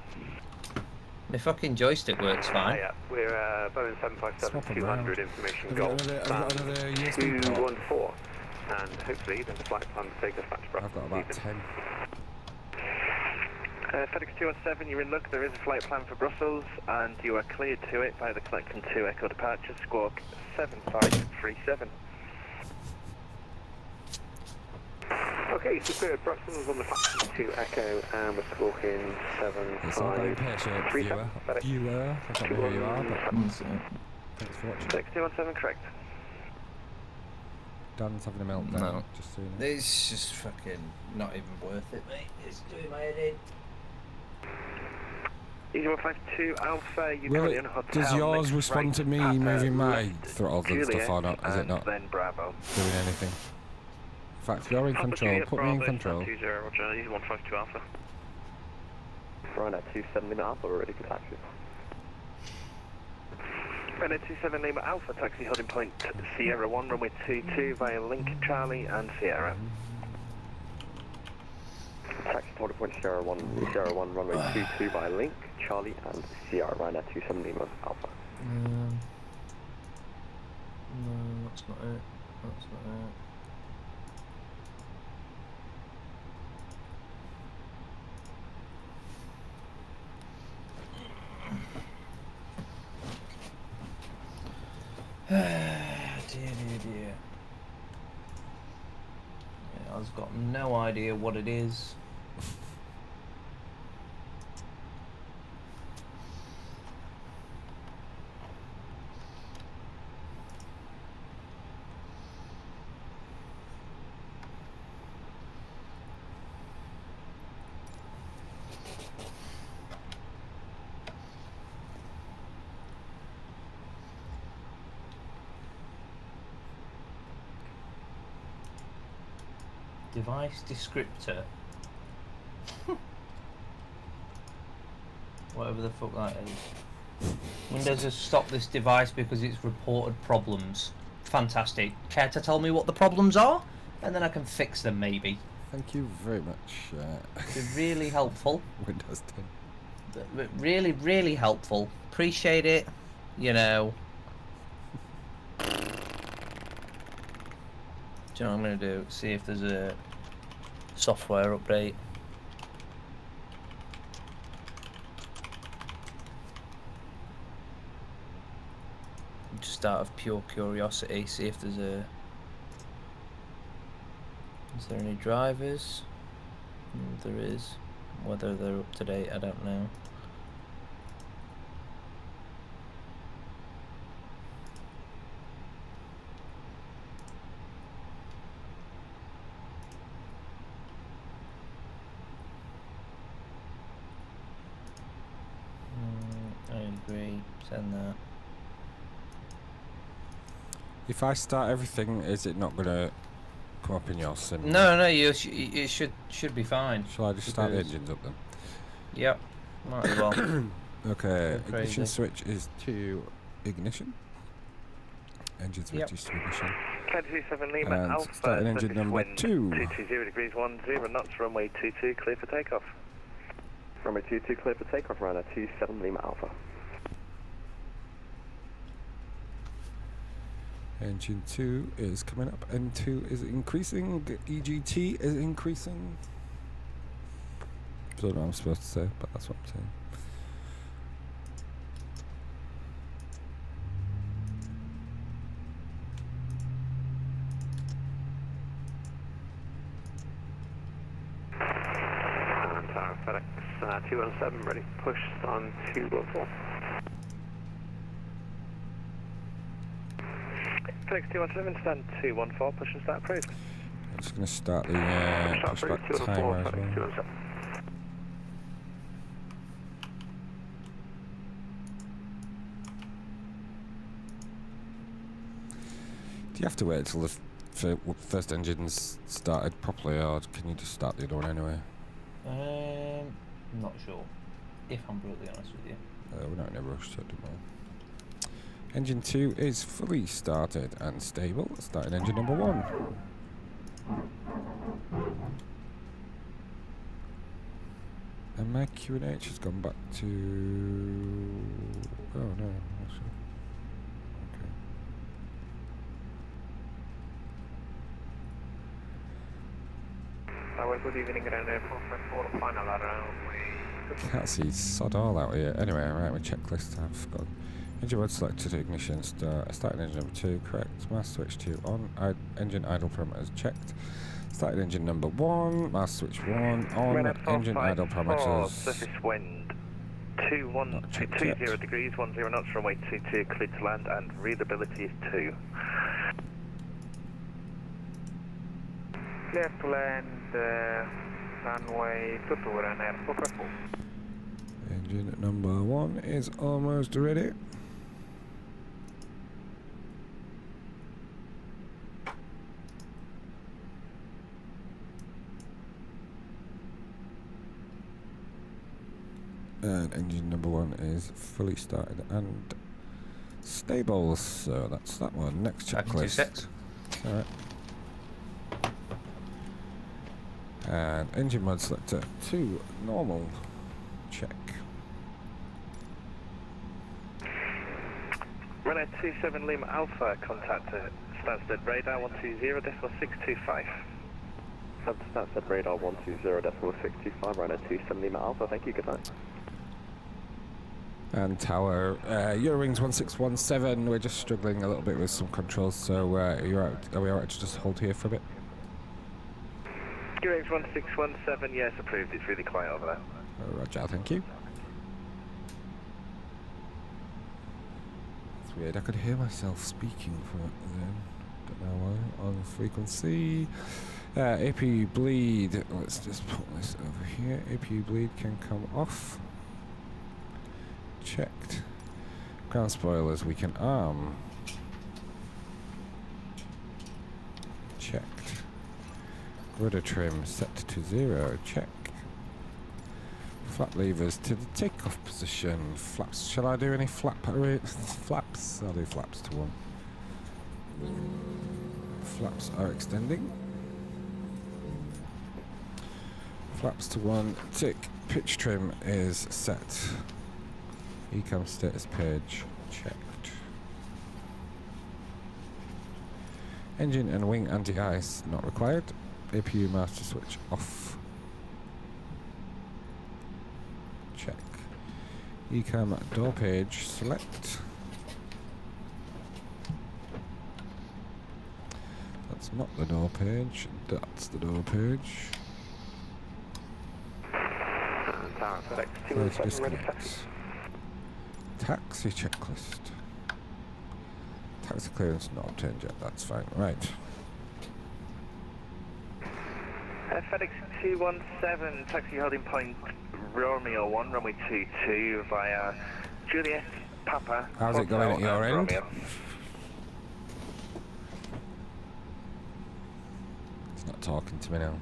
My fucking joystick works fine. Yeah, we're Boeing 757-200 information Have goal. you got another USB port? 214. And hopefully then the flight plan to take us back to Brussels. I've got about 10. FedEx 217, you're in luck. There is a flight plan for Brussels, and you are cleared to it by the Collecting 2 Echo departure, squawk 7537. Okay, so clear at Brussels on the Collecting 2 Echo, and we're squawking It's all going 7537. pear-shaped, viewer. I don't know who you are, but thanks for watching. FedEx 217, correct. Dan's having a meltdown, No. just so you know. It's just fucking not even worth it, mate. It's doing my head in. EG152 Alpha, you Will currently it, in a hotel. does yours next respond right, to me Papa, moving my left, throttles and stuff or not? Is it and not then Bravo. doing anything? In fact, you're in Papa control. Juliet, Put me in Bravo, control. 20, Roger, EG152 Alpha. Ryanair 27 Lima Alpha, we're ready for taxi. Ryanair 27 Lima Alpha, taxi holding point Sierra 1, runway 22 via Link, Charlie and Sierra. Taxi to point Sierra 1, runway 22 by Link, Charlie and Sierra, Ryanair 27 Lima Alpha. No, that's not it. That's not it. Dear. Yeah, I've got no idea what it is. Device descriptor. Whatever the fuck that is. Windows has stopped this device because it's reported problems. Fantastic. Care to tell me what the problems are? And then I can fix them, maybe. Thank you very much. Be really helpful. Windows 10. Really, really helpful. Appreciate it. You know. Do you know what I'm going to do? See if there's a software update. Just out of pure curiosity, see if there's a... Is there any drivers? There is. Whether they're up to date, I don't know. I agree. Send that. If I start everything, is it not going to come up in your sim? No, it should be fine. Shall I just start the because- engines up then? Yep. Might as well. Okay, Go ignition crazy. switch is to ignition. Engine switch Yep. is to ignition. 27 Lima And Alpha, starting engine surface number wind 2. 220 degrees 10 knots, runway 22, clear for takeoff. Runway 22 clear for takeoff, Ryanair 27 Lima Alpha. Engine 2 is coming up. N2 is increasing. EGT is increasing. I don't know what I'm supposed to say, but that's what I'm saying. FedEx 217 ready, push on 214. FedEx 217, stand 214, push and start approved. I'm just going to start the pushback timer as well. Do you have to wait until the first engine's started properly, or can you just start the other one anyway? Not sure, if I'm brutally honest with you. We're not in a rush, so don't worry. Engine 2 is fully started and stable. Starting engine number 1. And my QNH has gone back to... Oh no, actually. Okay. Good evening, Grand Airport for final around. Can't see sod all out here. Anyway, right, my checklist I've got. Engine mode selected, ignition, starting engine number 2, correct. Master switch 2 on, engine idle parameters checked. Starting engine number 1, master switch 1 on, engine idle parameters. Surface wind 20 degrees, 10 knots, runway 22, clear to land, and readability is 2. Clear to land, runway 22 and airport. Engine number 1 is almost ready. And engine number 1 is fully started and stable, so that's that one. Next checklist. Alright. And engine mode selector 2, normal. Check. Runway 27 Lima Alpha, contact Stansted radar 120.625. Stansted radar 120.625, runway 27 Lima Alpha, thank you, good night. And tower, Eurowings 1617, we're just struggling a little bit with some controls, so are we alright to just hold here for a bit? Eurowings 1617, yes, approved, it's really quiet over there. Roger, thank you. It's weird, I could hear myself speaking for then. Don't know why. On frequency. AP bleed, let's just put this over here. AP bleed can come off. Checked. Ground spoilers we can arm. Checked. Rudder trim set to 0. Check. Flap levers to the takeoff position. Flaps. Shall I do any flaps? I'll do flaps to 1. Flaps are extending. Flaps to 1. Tick. Pitch trim is set. Ecam status page checked. Engine and wing anti-ice not required. APU master switch off. Check. Ecam door page select. That's not the door page, that's the door page. Place disconnect. Taxi checklist. Taxi clearance not obtained yet, that's fine. Right. FedEx 217, taxi holding point Romeo 1, runway 22 via Juliet Papa. How's it going at your end? Romeo. It's not talking to me now.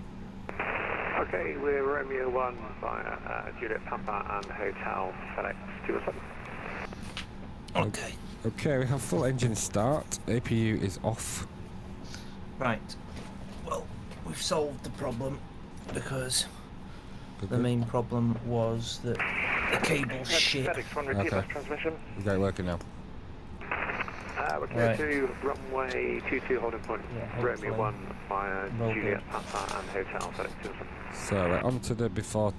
Okay, we're Romeo 1 via Juliet Papa and Hotel FedEx 217. Okay. Okay, we have full engine start. APU is off. Right. Well, we've solved the problem because the main problem was that the cable's shit. FedEx 1 repeat Okay. last transmission. We got it working now. We're clear to runway 22 holding point, Romeo 1 via Juliet, Papa and Hotel Fenix 217. So we're on to the before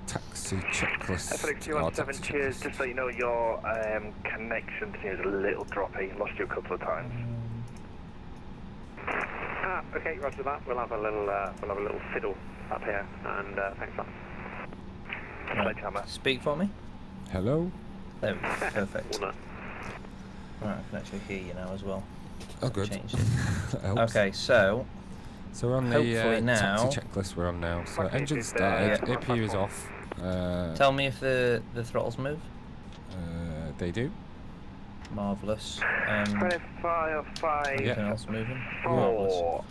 taxi checklist. Fenix 217, cheers. Just so you know, your connection seems a little droppy. Lost you a couple of times. Okay, roger that. We'll have a little fiddle up here, and thanks for that. Speak for me. Hello. There we go. Perfect. Right, I can actually hear you now as well. Oh, good. Changed. That helps. Okay, so we're on the now, taxi checklist. We're on now. So engine started. APU is off. Tell me if the throttles move. They do. Marvellous. 25. Anything else moving?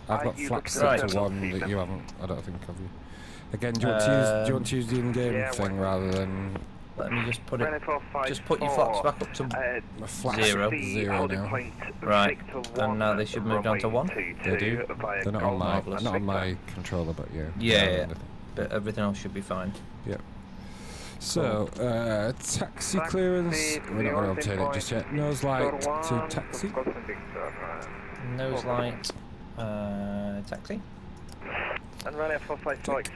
I've got flaps set to 1 that you haven't. I don't think have you. Again, do you want to use the in-game thing rather than? Let me just put it. Just put your flaps back up to My flaps 0. 0 now. Right, and now they should move down to 1. They do. They're not on my controller, but yeah. Yeah. But everything else should be fine. Yep. So, taxi clearance. We're not going to obtain it just yet. Nose light to taxi. Nose light. Taxi. And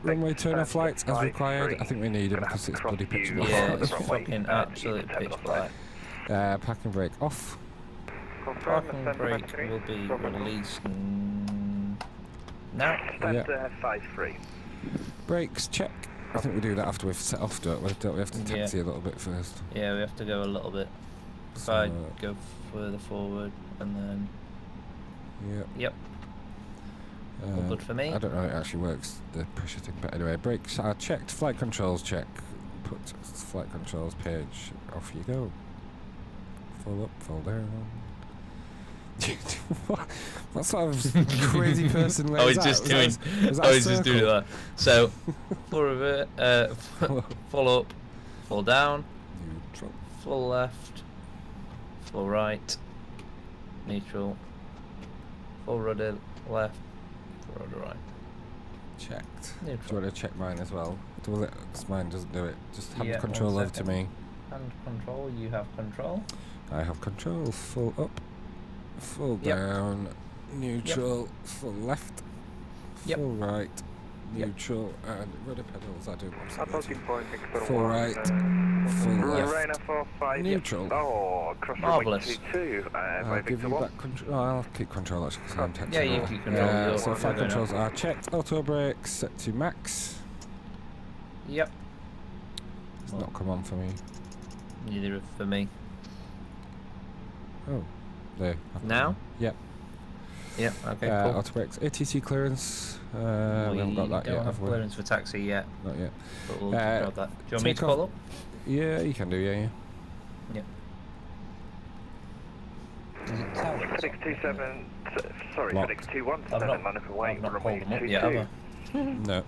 runway turn off lights as required. I think we need them because it's bloody pitch black. Yeah, it's fucking absolute pitch black. Parking brake off. Parking brake will be released now. Yeah. 5-3. Brakes check. I think we do that after we've set off, don't we? Don't we have to taxi a little bit first? Yeah, we have to go a little bit. If So, I go further forward and then. Yep. All good for me. I don't know if it actually works, the pressure thing, but anyway, brakes are checked, flight controls check. Put flight controls page, off you go. Full up, full down. what sort of crazy person was that? I was just doing that. So, full revert, full up, full down, Neutral. full left, full right, neutral, full rudder left, full rudder right. Checked. Neutral. Do you want to check mine as well? Because mine doesn't do it. Just hand Yeah, control 1 over to second. me. Hand control, you have control. I have control. Full up, full Yep. down, neutral, full left, Yep. full right, Yep. neutral, and rudder pedals. I do Approaching point, full right, full left, Rainer 45. neutral. Oh, cross Marvellous. 22. I'll give you back control. Oh, I'll keep control actually because I'm texting. Yeah, you keep control. So flight You're controls are checked. Auto brakes set to max. Yep. It's not come on for me. Neither for me. Oh, there. Now? Yep. Yep. Okay. Cool. Auto brakes. ATC clearance. We haven't got that don't yet, have have we? clearance for taxi yet, Not yet. but we'll grab that. Do you want me to take off- call up? Yeah, you can do. Yeah. Yep. Is it Towers? Fenix 27. Sorry, Locked. Fenix 21. I've not called them up yet, have I? No.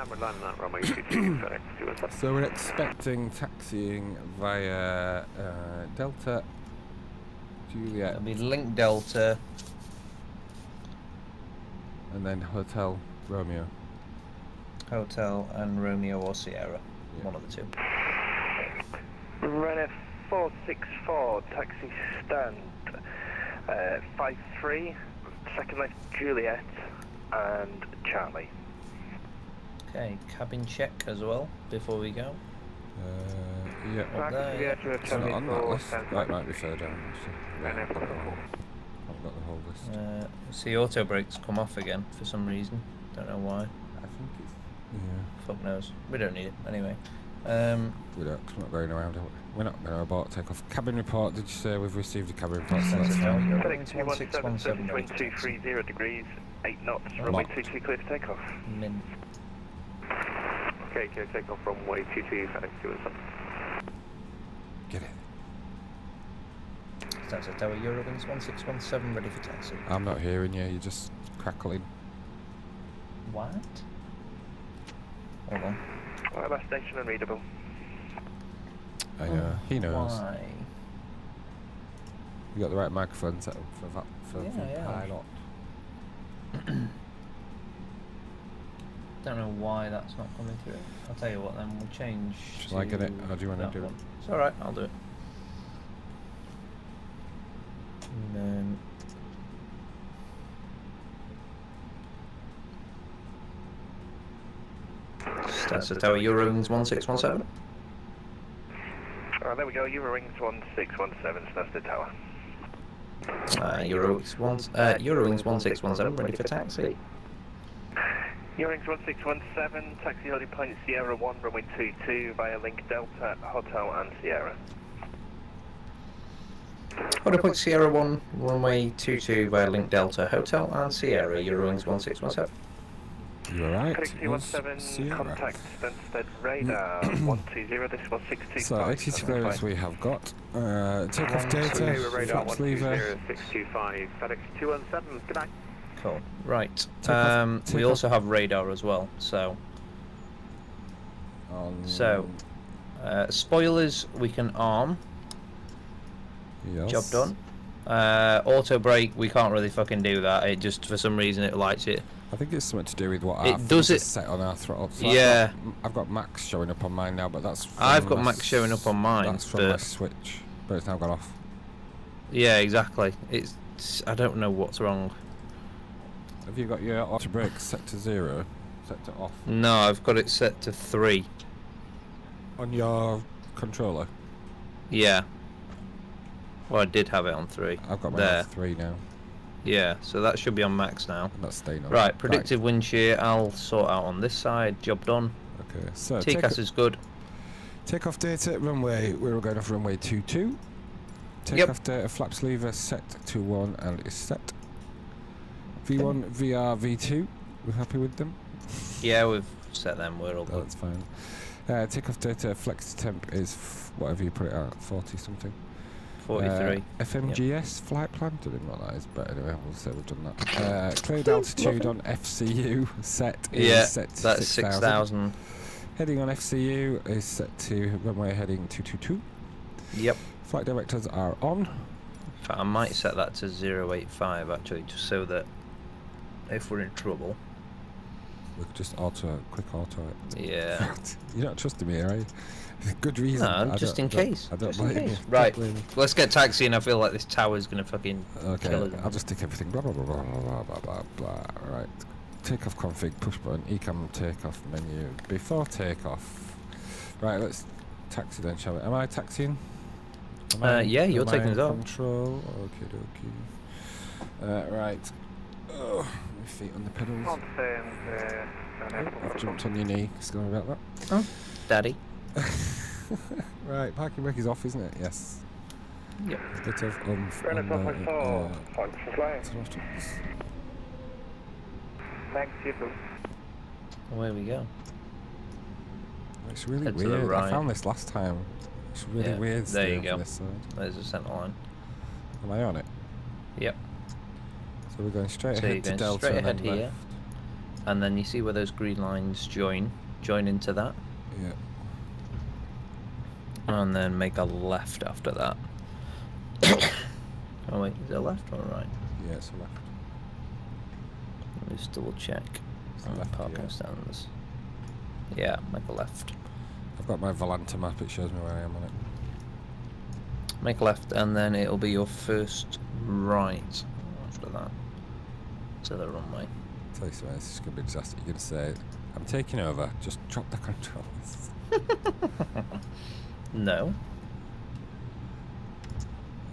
We're landing that runway 22, Fenix 27. So we're expecting taxiing via Delta, Juliet, It'll be Link Delta. and then Hotel Romeo. Hotel and Romeo or Sierra. Yeah. One of the two. Renner 464, taxi stand 53, second left Juliet and Charlie. Okay, cabin check as well before we go. Yeah. Up there. It's not on that list. Right, might be further down. Actually. Yeah, I've got the whole list. See auto brakes come off again for some reason. Don't know why. I think it's. Yeah. Fuck knows. We don't need it anyway. We don't. 'Cause we're not going around. Are we? We're not going to abort take off. Cabin report. Did you say we've received a cabin report? So that's fine. Fenix 217, 2230 degrees, 8 knots, runway 22 clear to take off. Min. Okay, clear to take off runway 22, Fenix 217. Get it. That's a Tower Eurowings 1617 ready for taxi. I'm not hearing you. You're just crackling. What? Hold on. Last station unreadable. I know. He knows. Why? You got the right microphone set up for that for Yeah. pilot. Don't know why that's not coming through. I'll tell you what then, we'll change Shall I get to it, or do you want to that do it? one. It's alright, I'll do it. And then Stansted Tower, Eurowings 1617. There we go, Eurowings 1617, Stansted Tower. Eurowings 1617, ready for taxi. Eurowings 1617, taxi holding point Sierra 1, runway 22 via Link Delta, Hotel and Sierra. Holding point Sierra 1, runway 22 via Link Delta, Hotel and Sierra, Eurowings 1617. You're right. Fenix 217, contact Stansted radar 120.62. So, ATC clearance we have got. Takeoff data, flaps lever. 625, Fenix 217, good night. Cool. Right. Take we off. also have radar as well, so... spoilers we can arm. Yes. Job done. Auto brake, we can't really fucking do that. It just, for some reason, it lights it. I think it's something to do with what It our does is it- set on our throttle. So Yeah. I've got max showing up on mine now, but that's from I've got my max showing up on mine, That's from my but- switch, but it's now gone off. Yeah, exactly. It's... I don't know what's wrong. Have you got your auto brake set to 0, set to off No, I've got it set to 3. on your controller? Yeah. Well, I did have it on 3. I've got mine There. on 3 now. Yeah, so that should be on max now. And that's staying on. Right, predictive wind shear, I'll sort out on this side. Job done. Okay, so TCAS is good. takeoff data, runway, we're going off runway 22. Takeoff data, flaps lever set to 1 and is set. V1, VR, V2, we're happy with them? Yeah, we've set them. We're all Oh, good. that's fine. Takeoff data, flex temp is whatever you put it at, 40 something. 43. FMGS flight plan, don't even know what that is, but anyway, we'll say we've done that. Cleared altitude on FCU set is Yeah, set to that's 6,000. 6,000. Heading on FCU is set to runway heading 222. Yep. Flight directors are on. In fact, I might set that to 085 actually, just so that if we're in trouble. We could just quick auto it. Yeah. You're not trusting me, are you? Good reason. No, I just don't- in case. I don't Just in blame you. case. Don't Right. blame you. Let's get taxiing. I feel like this tower's gonna fucking Okay, kill us. I'll just tick everything. Blah blah blah blah blah blah blah blah. Right. Takeoff config, push button, ecam takeoff menu. Before takeoff. Right, let's taxi then, shall we? Am I taxiing? Yeah, you're am I taking in us up. Control. Okay. Right. Oh, my feet on the pedals. I've jumped on your knee. Sorry about that. Oh, Daddy. Right, parking brake is off, isn't it? Yes. Yep. A bit of oomph on Fenix the 1.4, thanks for flying. throttles. Thanks, you too. Away we go. It's really Head to the weird. I right. found this last time. It's really Yeah, weird. there you steering go. from this side. There's a centre line. Am I on it? Yep. So we're going straight So you're ahead to going Delta straight and ahead then here. left. And then you see where those green lines join into that, Yeah. and then make a left after that. Oh wait, is it left or right? Yeah, it's a left. Let me just double check. It's a On the left, parking yeah. stands. Yeah, make a left. I've got my Volanta map. It shows me where I am on it. Make a left, and then it'll be your first right after that to the runway. Tell you something, this is going to be a disaster. You're going to say, I'm taking over. Just drop the controls. No.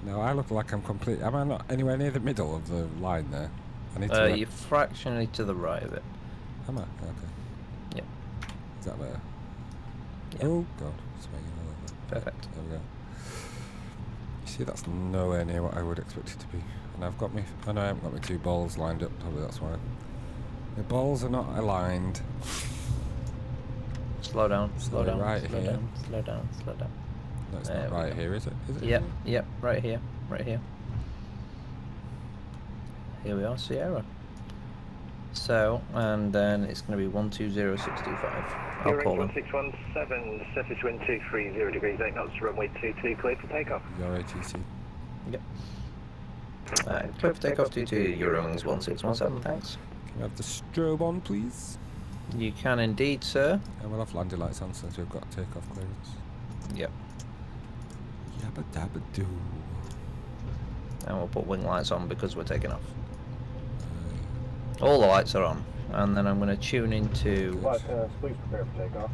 No, I look like I'm complete. Am I not anywhere near the middle of the line there? I need to. You're fractionally to the right of it. Am I? Okay. Yep. Is that better? Yep. Oh god, it's making all over. Perfect. There we go. You see, that's nowhere near what I would expect it to be. And I've got me. I know I haven't got my two balls lined up. Probably that's why. The balls are not aligned. Slow down, slow So down, right slow here. down, slow down, slow down. No, it's There not we right go. here, is it? Is it? Yep, yep, right here, right here. Here we are, Sierra. So, and then it's going to be 120625. I'll call them. 1617, surface wind 230 degrees, 8 knots, runway 22, cleared for takeoff. Your ATC. Yep. Clear for takeoff 22, Eurowings 1617, thanks. Can we have the strobe on, please? You can indeed, sir. And we'll have landing lights on since we've got takeoff clearance. Yep. Yabba dabba doo. And we'll put wing lights on because we're taking off. All the lights are on. And then I'm going to tune into... Please prepare for takeoff.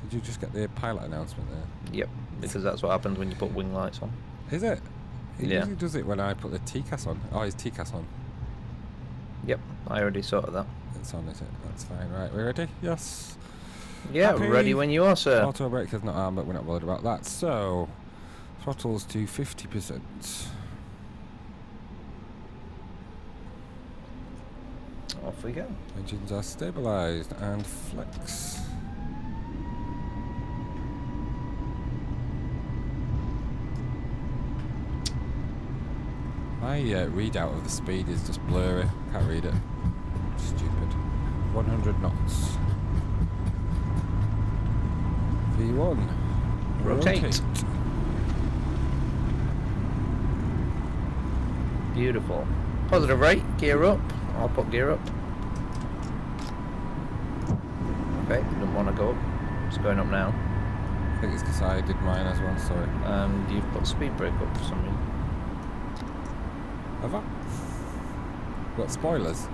Did you just get the pilot announcement there? Yep, because that's what happens when you put wing lights on. Is it? He Yeah. usually does it when I put the TCAS on. Oh, his TCAS on. Yep, I already sorted that. It's on, is it? That's fine. Right, we ready? Yes. Yeah, Happy? ready when you are, sir. Auto brake is not armed, but we're not worried about that. So, throttles to 50%. Off we go. Engines are stabilised and flex. My readout of the speed is just blurry. Can't read it. Stupid. 100 knots. V1. Rotate. Beautiful. Positive rate, gear up. I'll put gear up. Okay, didn't want to go up. It's going up now. I think it's because I did mine as well, sorry. And you've put speed brake up for some reason. Have I? What, spoilers?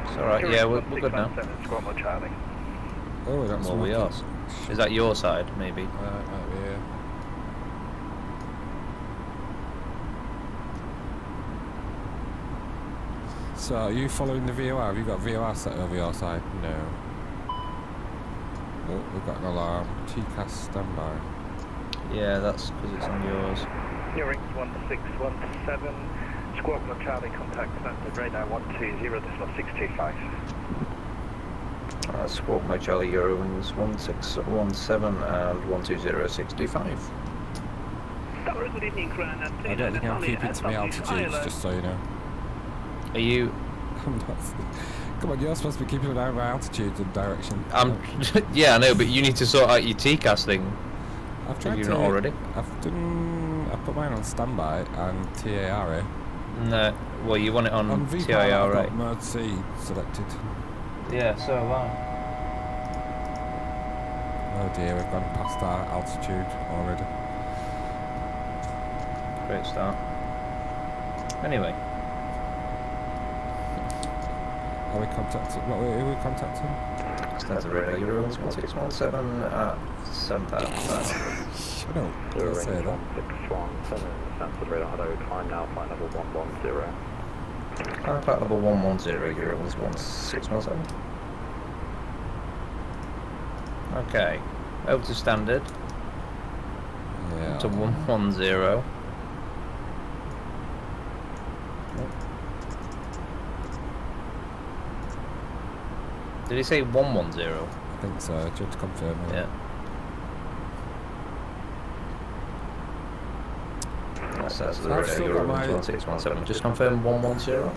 It's alright, yeah, we're good now. Squadron Charlie. Oh, that's Well, we are. Is that your side, maybe? Might be, yeah. So, are you following the VOR? Have you got VOR set over your side? No. Oh, we've got an alarm. TCAS standby. Yeah, that's because it's on yours. Your rings 1617. Squadron Charlie, contact standard radar 120.625. Squawk my Charlie Eurowings 1617 and 120.625. Good evening, Crown. I don't think I'm keeping to my altitudes, just so you know. Are you? I'm not. Come on, you're supposed to be keeping an eye on my altitudes and direction. Yeah, I know, but you need to sort out your TCAS thing. I've tried you to. Not already? I put mine on standby and TARA. No, well, you want it on VPAR, TIR, I've right? got Mode C selected. Yeah, so have I. Oh dear, we've gone past our altitude already. Great start. Anyway. Are we contacting? Who are we contacting? Standard radar Eurowings 1617 at 7,000. Shut up. Don't say that. 1617, standard radar, hello, climb now, flight level 110. Flight level 110, Eurowings 1617. Okay, over to standard. Yeah. To 110. Did he say 110? I think so, just to confirm. Yeah. That's the I've still got my... 1617. Just confirm 110.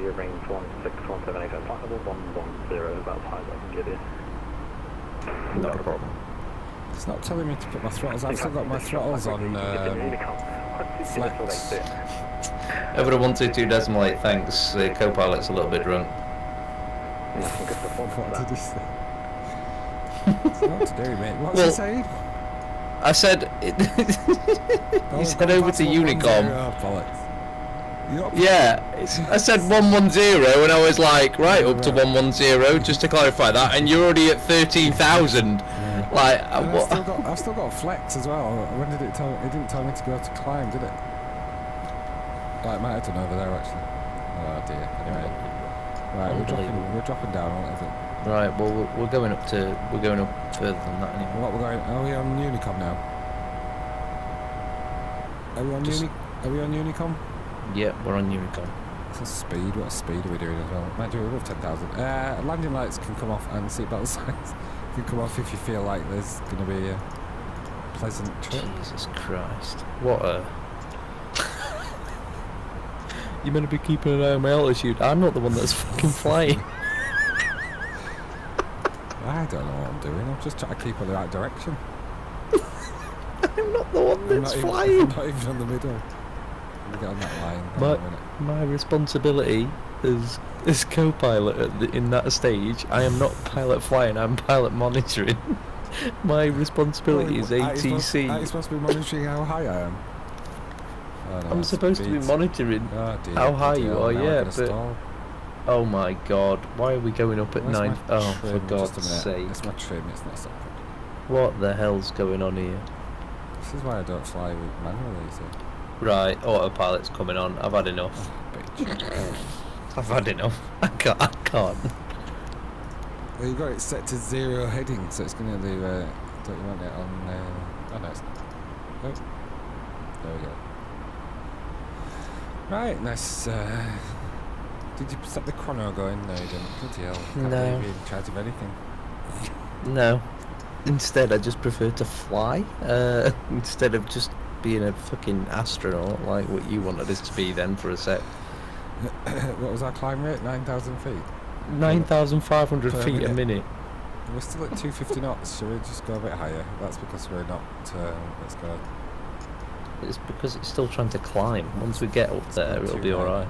Your rings 1617, flight level 110, about the highest I can give you. Not a problem. It's not telling me to put my throttles. I've still got my throttles on flex. Over to 122 decimal 8, thanks. The co-pilot's a little bit drunk. What did he say? It's not to do, mate. What's he saying? I said... he said over to Unicom. Yeah, I said 110 and I was like, right, up to 110, just to clarify that, and you're already at 13,000. Yeah. Like, what? I've still got flex as well. When did it tell? It didn't tell me to go to climb, did it? Like, it might have done over there actually. Oh dear. Anyway, right, we're dropping down a little bit. Right, well we're going up further than that anyway. What we're going? Are we on Unicom now? Are we on Unicom? Yeah, we're on Unicom. What's speed? What speed are we doing as well? Might do it above 10,000. Landing lights can come off and seatbelt signs can come off if you feel like there's going to be a pleasant trip. Jesus Christ. What a... You're meant to be keeping an eye on my altitude. I'm not the one that's fucking flying. I don't know what I'm doing. I'm just trying to keep on the right direction. I'm not the one that's flying. I'm not even on the middle. Let me get on that line. My responsibility as co-pilot in that stage, I am not pilot flying, I'm pilot monitoring. My responsibility is ATC. Are you supposed to be monitoring how high I am? Oh, no, I'm supposed to be monitoring how high you are, yeah, but... Stall. Oh my god, why are we going up at Where's 9? my Oh, trim? for Just a God's minute. sake. It's my trim, it's not separate. What the hell's going on here? This is why I don't fly with manually, you see. Right, autopilot's coming on. I've had enough. Oh, bitch. I've had enough. I can't. Well, you've got it set to 0 heading, so it's going to do, don't you want it on, oh no, it's not. Oh, there we go. Right, nice, did you set the chrono going? No, you didn't. Bloody hell, can't No. believe you're in charge of anything. No. Instead, I just prefer to fly, instead of just being a fucking astronaut like what you wanted us to be then for a sec. What was our climb rate? 9,000 feet? 9,500 Per feet a minute. minute. We're still at 250 knots, shall we just go a bit higher? That's because we're not, let's go. It's because it's still trying to climb. Once we get up there, not it'll too be bad. alright.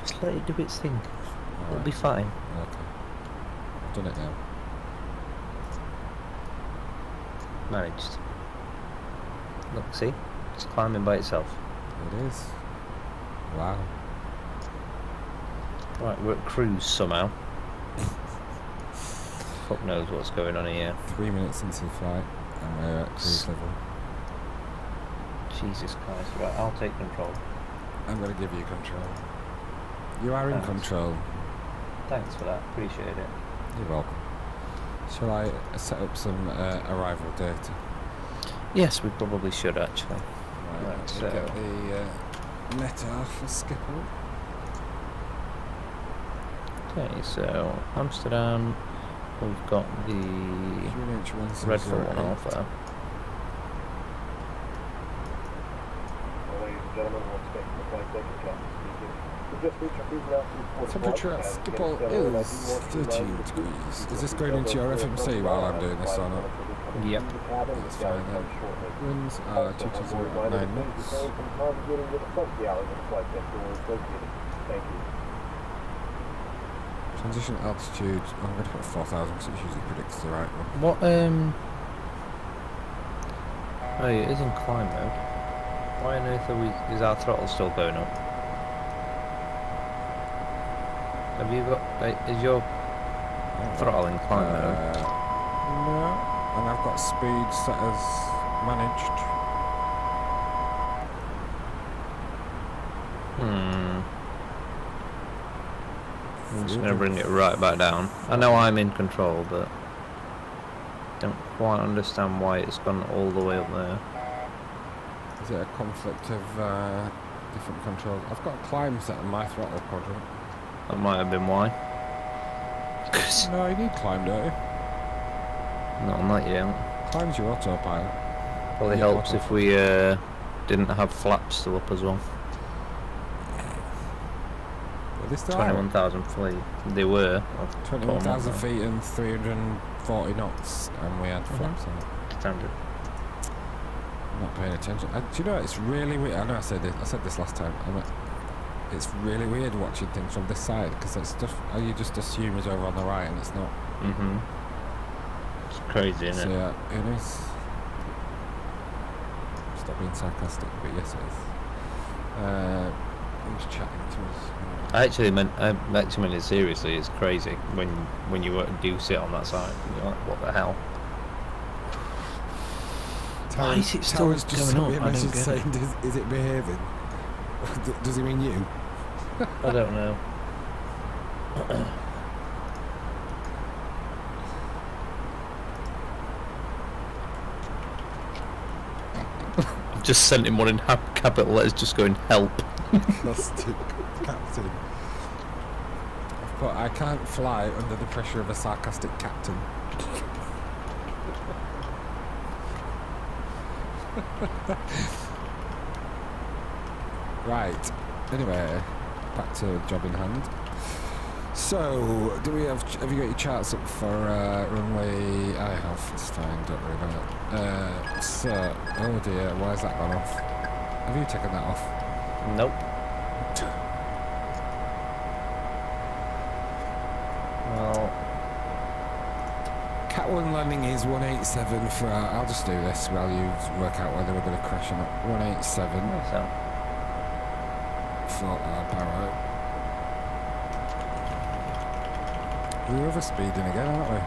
Just let it do its thing. It'll Alright. be fine. Okay. I've done it now. Managed. Look, see? It's climbing by itself. It is. Wow. Right, we're at cruise somehow. Fuck knows what's going on here. 3 minutes into the flight, and we're at cruise level. Jesus Christ. Right, I'll take control. I'm going to give you control. You are in Thanks. control. Thanks for that. Appreciate it. You're welcome. Shall I set up some arrival data? Yes, we probably should actually. Right, Right, so get the META for Schiphol. Okay, so Amsterdam, we've got the Red Bull on offer. Ladies and gentlemen, we'll expect the flight deck and captain speaking. We just reached our cruise altitude. Temperature at Schiphol is 13 degrees. Is this going into your FMC while I'm doing this or not? Yep. That's fine then. Winds are 220 at 9 knots. Thank you. Transition altitude, I'm going to put 4,000 because it usually predicts the right one. What, oh, it is in climb mode. Why on earth is our throttle still going up? Have you got, is your throttle in climb mode? No, and I've got speed set as managed. I'm just going to bring it right back down. I know I'm in control, but don't quite understand why it's gone all the way up there. Is it a conflict of different controls? I've got climb set on my throttle quadrant. That might have been why. No, you need climb, don't you? Not on that yet. Climb's your autopilot. Probably Yeah, helps if we didn't have flaps still up as well. Well, they still 21,000 feet. They were. 21,000 feet and 340 knots, and we had flaps on it. Standard. I'm not paying attention. Do you know, it's really weird. I know I said this last time. It's really weird watching things from this side because that stuff you just assume is over on the right and it's not. It's crazy, isn't it? Yeah, it is. Stop being sarcastic, but yes, it is. Who's chatting to us? I actually meant it seriously. It's crazy when you do sit on that side. You're like, what the hell? Why is it still Towers just going sent me up? a I don't message get saying, is it behaving? Does he mean you? I don't know. I've just sent him one in capital letters just going help. Plastic captain. I've put, I can't fly under the pressure of a sarcastic captain. Right. Anyway, back to job in hand. So, have you got your charts up for runway? I have. It's fine. Don't worry about it. So, oh dear, why's that gone off? Have you taken that off? Nope. Well, Cat 1 landing is 187 for our, I'll just do this while you work out whether we're going to crash or not. 187 for our Barrow. We're overspeeding again, aren't we?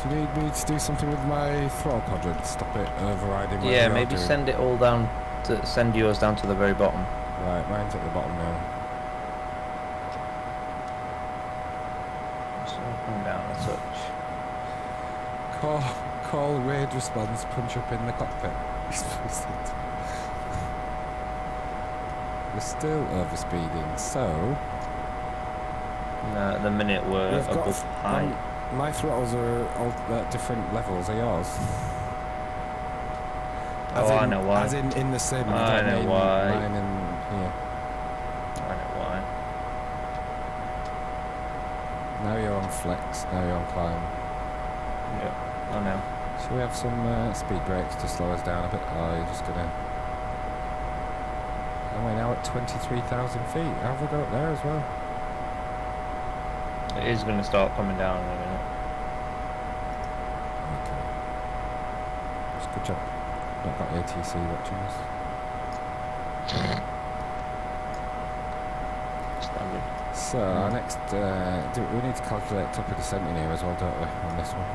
Do you need me to do something with my throttle quadrant? Stop it overriding what Yeah, maybe send it all down, send yours down to the very bottom. Right, mine's at the bottom now. Come down a touch. Call raid response, punch up in the cockpit. We're still overspeeding, so... No, at the minute we're above high. My throttles are all at different levels, are yours? I know why. As in the sim. I know why. Mine and here. I know why. Now you're on flex, now you're on climb. Yep, I know. Should we have some speed brakes to slow us down a bit? Or are you just gonna... And we're now at 23,000 feet. How have we got up there as well? It is going to start coming down in a minute. Okay. That's a good job. Not got ATC watching us. Standard. So our next, we need to calculate top of descent in here as well, don't we, on this one?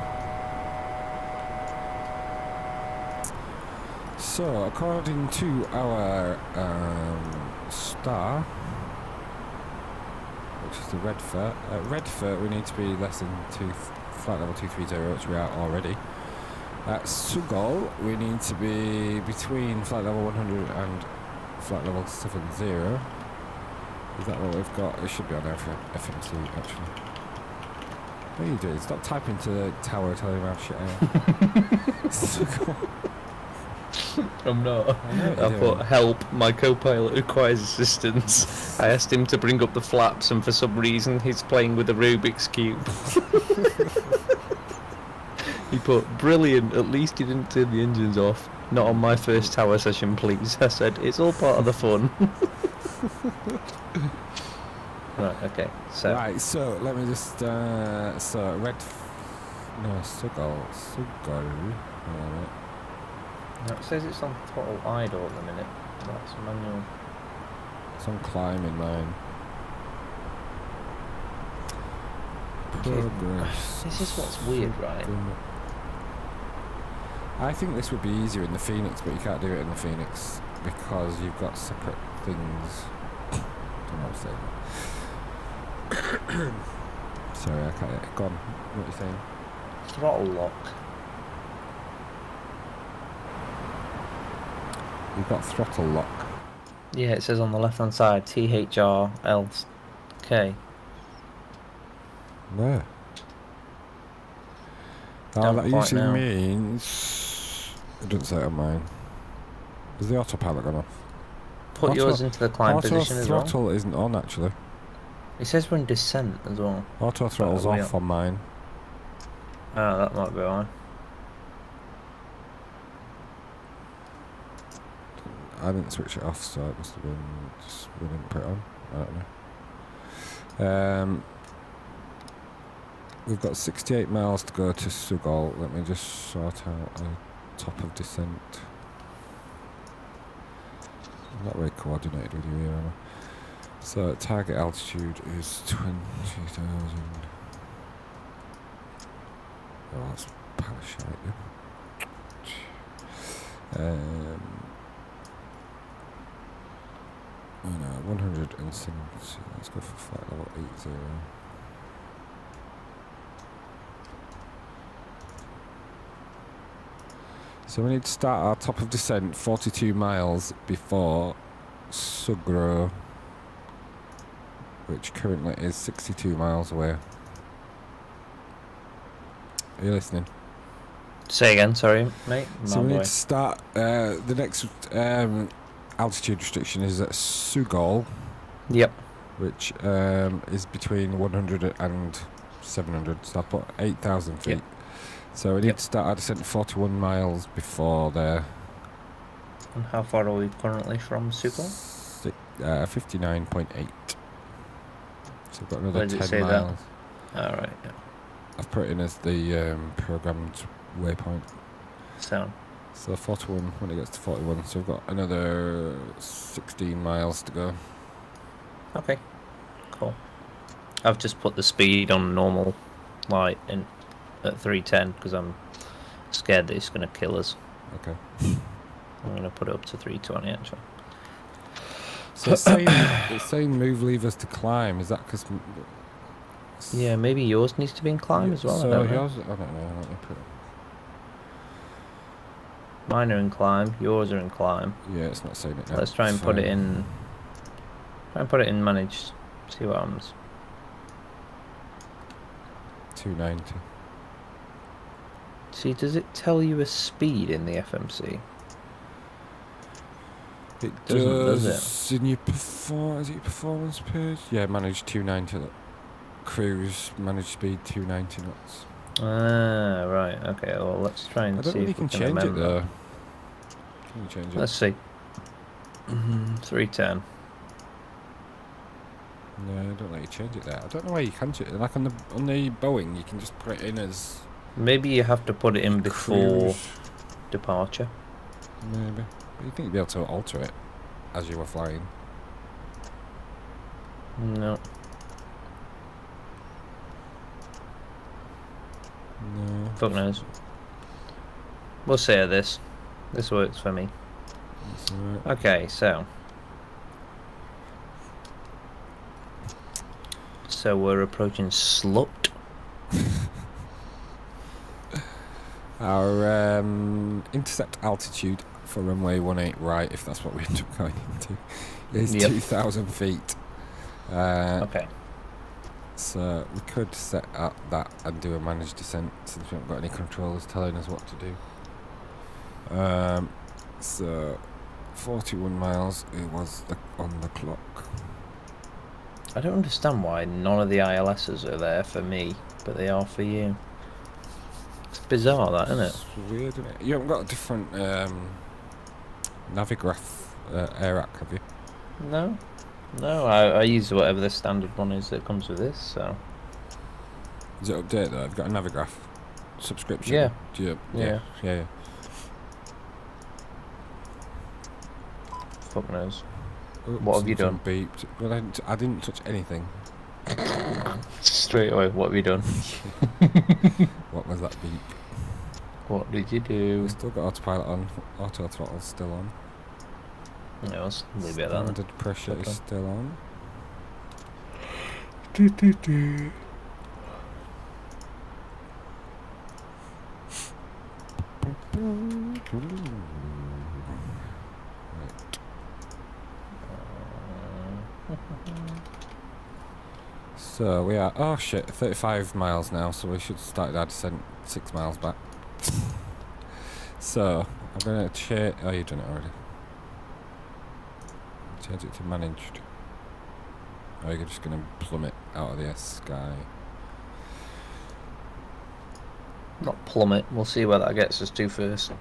So according to our star, which is the Redford, we need to be less than flight level 230, which we are already. At Sugol, we need to be between flight level 100 and flight level 70. Is that what we've got? It should be on there for FMC, actually. What are you doing? Stop typing to the tower telling me how shit I am. Sugol. I'm not. I put help, my co-pilot requires assistance. I asked him to bring up the flaps and for some reason he's playing with a Rubik's Cube. He put, brilliant, at least he didn't turn the engines off. Not on my first tower session, please. I said, it's all part of the fun. Right, okay, so... Right, so let me just, Sugol. No, it says it's on throttle idle at the minute. That's manual. It's on climb in mine. Progress. This is what's weird, right? I think this would be easier in the Fenix, but you can't do it in the Fenix because you've got separate things. Don't know what I'm saying. Sorry, I can't. Go on. What are you saying? Throttle lock. You've got throttle lock. Yeah, it says on the left hand side THRLK. Where? Don't that quite usually know. means... It doesn't say it on mine. Is the autopilot gone off? Put yours into the climb position as well. Auto throttle isn't on, actually. It says we're in descent as well. Auto throttle's off on mine. Oh, that might be why. I didn't switch it off, so it must have been just we didn't put it on. I don't know. We've got 68 miles to go to Sugol. Let me just sort out a top of descent. I'm not very coordinated with you here, am I? So target altitude is 20,000. Oh, that's power shite, yeah. Oh no, 170. Let's go for flight level 80. So we need to start our top of descent 42 miles before Sugro, which currently is 62 miles away. Are you listening? Say again, sorry, mate. So we need to start, the next altitude restriction is at Sugol. Yep. Which is between 100 and 700, so I put 8,000 feet. Yep. So we need to start our descent 41 miles before there. And how far are we currently from Sugol? 59.8. So we've got another 10 say miles. Alright, yeah. I've put it in as the programmed waypoint. So 41 when it gets to 41, so we've got another 16 miles to go. okay, cool. I've just put the speed on normal, like at 310 because I'm scared that it's going to kill us. Okay. I'm going to put it up to 320 actually. So it's saying move levers to climb. Is that because? Yeah, maybe yours needs to be in climb as well. So I don't know. yours, I don't know. Let me put it. Mine are in climb. Yours are in climb. Yeah, it's not saying it now. Let's try and put it in. Try and put it in managed. See what happens. 290. See, does it tell you a speed in the FMC? It Doesn't, does does in your is it your performance page? Yeah, manage 290. Look. Cruise manage speed 290 knots. Ah, right. Okay. Well, let's try and I don't see think if you we can can change it remember. though. Can you change it? Let's see. 310. No, I don't let you change it there. I don't know why you can change it. Like on the Boeing, you can just put it in as Maybe you have to put it in before cruise. departure. Maybe. But you think you'd be able to alter it as you were flying? No. No. Fuck knows. We'll say this. This works for me. That's alright. Okay, so we're approaching Slut. Our intercept altitude for runway 18 right, if that's what we end up going into, is 2,000 feet. Okay. So we could set up that and do a managed descent since we haven't got any controllers telling us what to do. So 41 miles it was on the clock. I don't understand why none of the ILSs are there for me, but they are for you. It's bizarre, that, isn't it? It's weird, isn't it? You haven't got a different Navigraph AIRAC, have you? No. No, I use whatever the standard one is that comes with this, so... Is it update though? Have you got a Navigraph subscription? Yeah. Do you, Yeah. Yeah. Fuck knows. Oops, What have you something done? Beeped. Well, I didn't touch anything. Straight away, what have you done? What was that beep? What did you do? We've still got autopilot on. Auto throttle's still on. No, let's leave it at that then. Standard pressure is still on. So we are, oh shit, 35 miles now, so we should start our descent 6 miles back. So, I'm going to change, oh you've done it already. Change it to managed. Or you're just going to plummet out of the sky. Not plummet, we'll see where that gets us to first.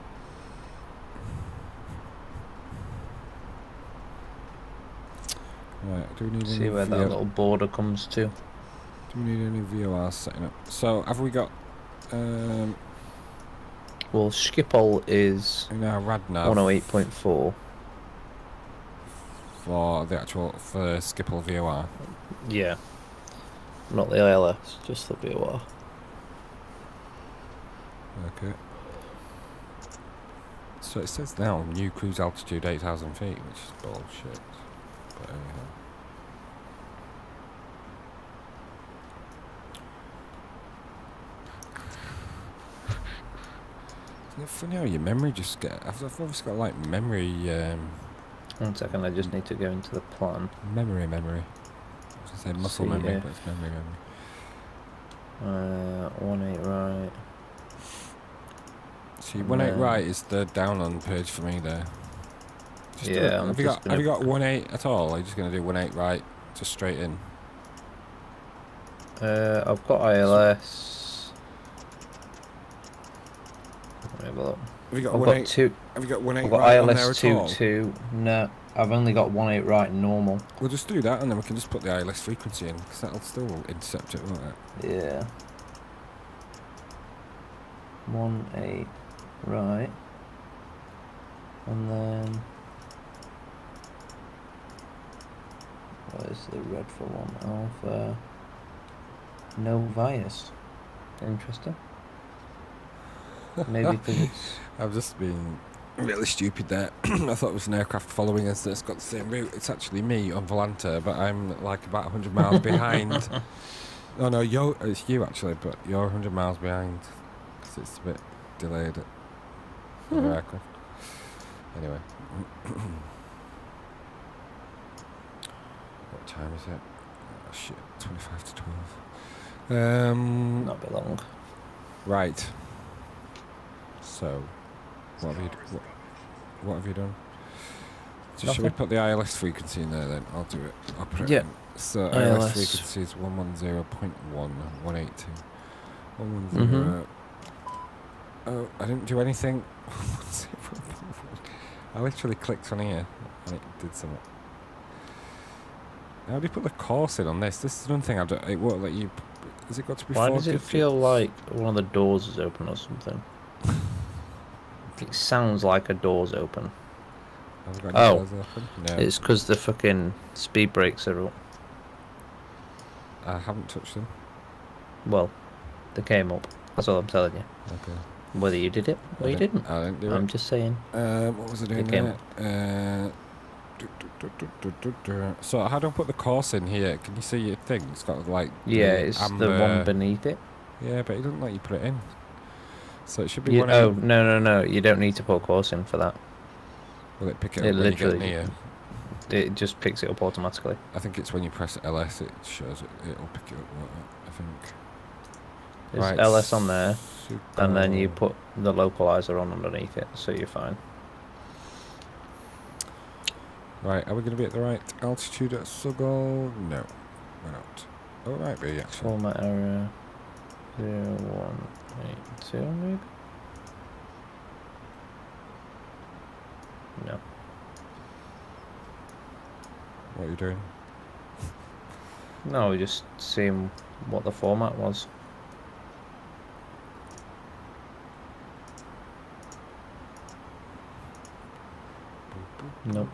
Right, do we need See any where that little border comes to. Do we need any VORs setting up? So, have we got, Well, Schiphol is in our RadNav 108.4. for the actual, for Schiphol VOR? Yeah. Not the ILS, just the BOR. Okay. So it says now, new cruise altitude 8,000 feet, which is bullshit. But anyhow. Isn't it funny how your memory just I've obviously got like memory, 1 second, I just need to go into the plan. memory. I was going to say muscle See memory, if- but it's memory. 18 right. See, And 18 then- right is the down on page for me there. Just do it. Yeah, I'm Have you just got 18 at all? Or are you just going to do 18 right, just straight in? I've got ILS. Let me have a look. Have you got I've 18? got two. Have you got 18 I've got right on there ILS at all? 2. No, I've only got 18 right normal. We'll just do that, and then we can just put the ILS frequency in, because that'll still intercept it, won't it? Yeah. 18 right, and then what is the red for one? Alpha. No bias. Interesting. Maybe because it's. I've just been really stupid there. I thought it was an aircraft following us that's got the same route. It's actually me on Volanta, but I'm like about 100 miles behind. Oh no, it's you actually, but you're 100 miles behind because it's a bit delayed at the aircraft. Anyway. What time is it? Oh shit, 25 to 12. Not be long. Right. So, what have you done? So should we put the ILS frequency in there then? I'll do it. I'll put it in. So ILS frequency is 110.1182. 110. Oh, I didn't do anything. I literally clicked on here and it did something. How do you put the course in on this? This is one thing I don't. It won't let you. Has it got to be? Why does it feel like one of the doors is open or something? It sounds like a door's open. Oh, no. It's because the fucking speed brakes are up. I haven't touched them. Well, they came up. That's all I'm telling you. Okay. Whether you did it or you didn't. I didn't do it. I'm just saying. What was I doing there? So how do I put the course in here? Can you see your thing? It's got like it's amber. The one beneath it. Yeah, but it doesn't let you put it in. So it should be. Oh no! You don't need to put a course in for that. Will it pick it up when you get near? It just picks it up automatically. I think it's when you press LS, it shows it. It'll pick it up. I think. There's LS on there, and then you put the localizer on underneath it, so you're fine. Right, are we going to be at the right altitude at Sugal? No, we're not. Oh, it might be actually. Format area 0182 maybe? No. What are you doing? No, we're just seeing what the format was. Nope.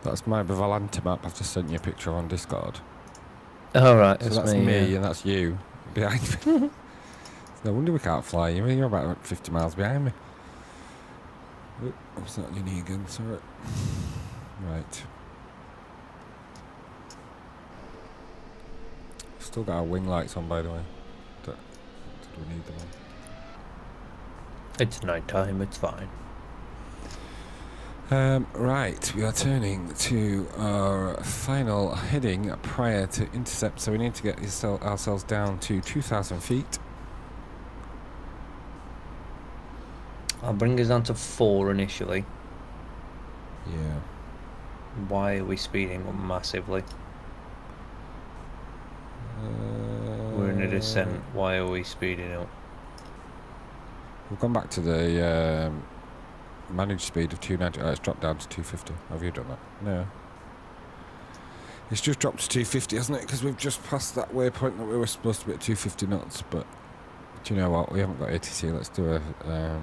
That's my Volanta map. I've just sent you a picture on Discord. Oh right, so that's me and that's you behind me. No wonder we can't fly. You're about 50 miles behind me. Oh, I'm starting your knee again, sorry. Right. Still got our wing lights on, by the way. Do we need them on? It's night time, it's fine. Right, we are turning to our final heading prior to intercept, so we need to get ourselves down to 2,000 feet. I'll bring us down to 4 initially. Yeah. Why are we speeding up massively? We're in a descent. Why are we speeding up? We've gone back to the managed speed of 290. Oh, it's dropped down to 250. Have you done that? No. It's just dropped to 250, hasn't it? Because we've just passed that waypoint that we were supposed to be at 250 knots. But do you know what? We haven't got ATC. Let's do a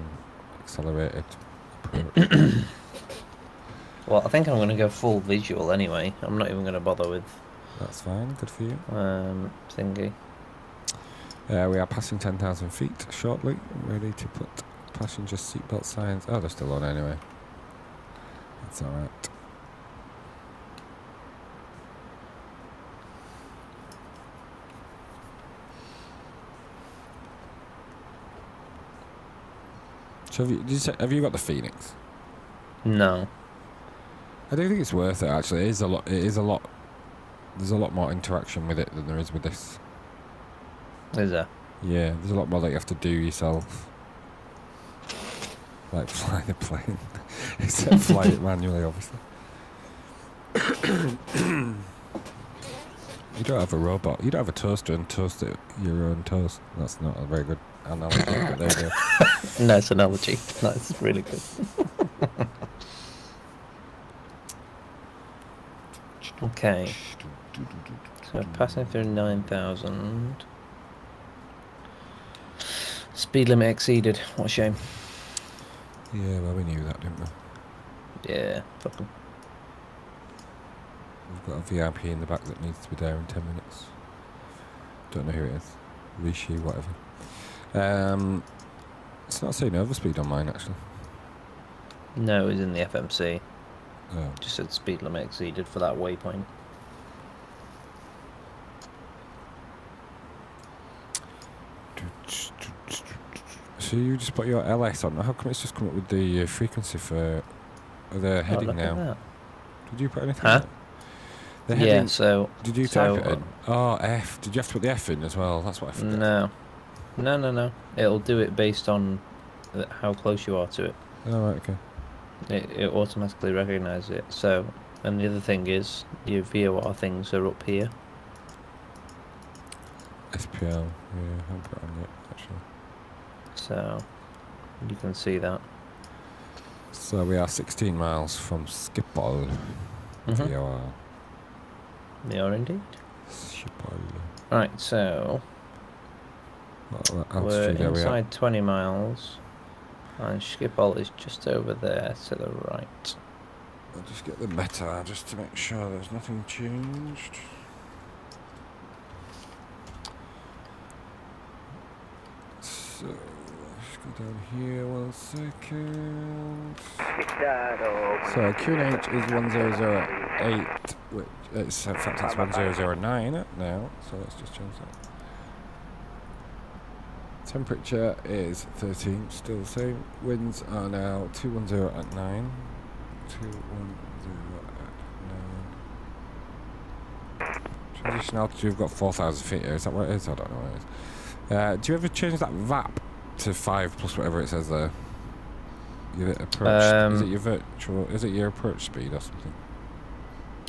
accelerated approach. Well, I think I'm going to go full visual anyway. I'm not even going to bother with. That's fine. Good for you. Thingy. We are passing 10,000 feet shortly. Ready to put passenger seatbelt signs. Oh, they're still on anyway. That's all right. So have you got the Fenix? No. I don't think it's worth it actually. It is a lot. There's a lot more interaction with it than there is with this. Is there? Yeah, there's a lot more that you have to do yourself. Like fly the plane. Except fly it manually, obviously. You don't have a robot. You don't have a toaster and toast it your own toast. That's not a very good analogy, but there you go. Nice analogy. That's really good. Okay. So passing through 9,000. Speed limit exceeded. What a shame. Yeah, well, we knew that, didn't we? Yeah, fuck 'em. We've got a VIP in the back that needs to be there in 10 minutes. Don't know who it is. Rishi, whatever. It's not saying overspeed on mine, actually. No, it's in the FMC. Oh. Just said speed limit exceeded for that waypoint. So you just put your LS on. How come it's just come up with the frequency for the heading look at now? that. Did you put anything Huh? in? The heading, Yeah, so... did you type it in? Oh, F. Did you have to put the F in as well? That's what I forgot. No. No. It'll do it based on how close you are to it. Oh, right, okay. It automatically recognises it. So, and the other thing is, your VOR things are up here. SPL, yeah, I'll put it on it, actually. So, you can see that. So we are 16 miles from Schiphol. VOR. They are indeed. Schiphol. Right, so we're inside 20 miles, and Schiphol is just over there to the right. I'll just get the meta just to make sure there's nothing changed. So let's go down here 1 second. So QNH is 1008, which it's, in fact it's 1009 now, so let's just change that. Temperature is 13, still the same. Winds are now 210 at 9. 210 at 9. Transition altitude, we've got 4,000 feet here. Is that what it is? I don't know what it is. Do you ever change that VAP to 5 plus whatever it says there? Your approach, is it your virtual? Is it your approach speed or something?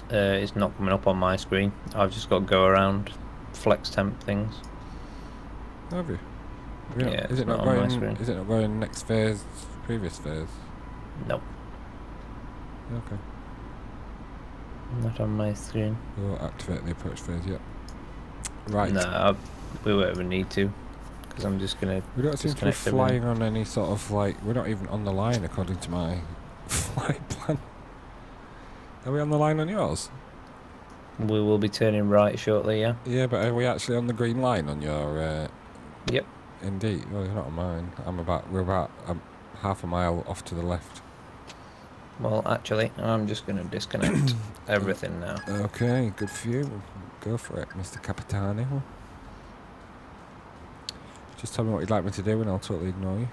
It's not coming up on my screen. I've just got to go around flex temp things. Have you? Yeah, is it not on my going? screen. Is it not going next phase, previous phase? Nope, Okay. not on my screen. We'll activate the approach phase. Yep. Right. No, we won't even need to, because I'm just gonna. We don't seem to be disconnect everything. flying on any sort of like. We're not even on the line according to my flight plan. Are we on the line on yours? We will be turning right shortly. Yeah. Yeah, but are we actually on the green line on your? Yep. Indeed. Well, you're not on mine. We're about half a mile off to the left. Well, actually, I'm just gonna disconnect everything now. Okay, good for you. Go for it, Mr. Capitano. Just tell me what you'd like me to do and I'll totally ignore you.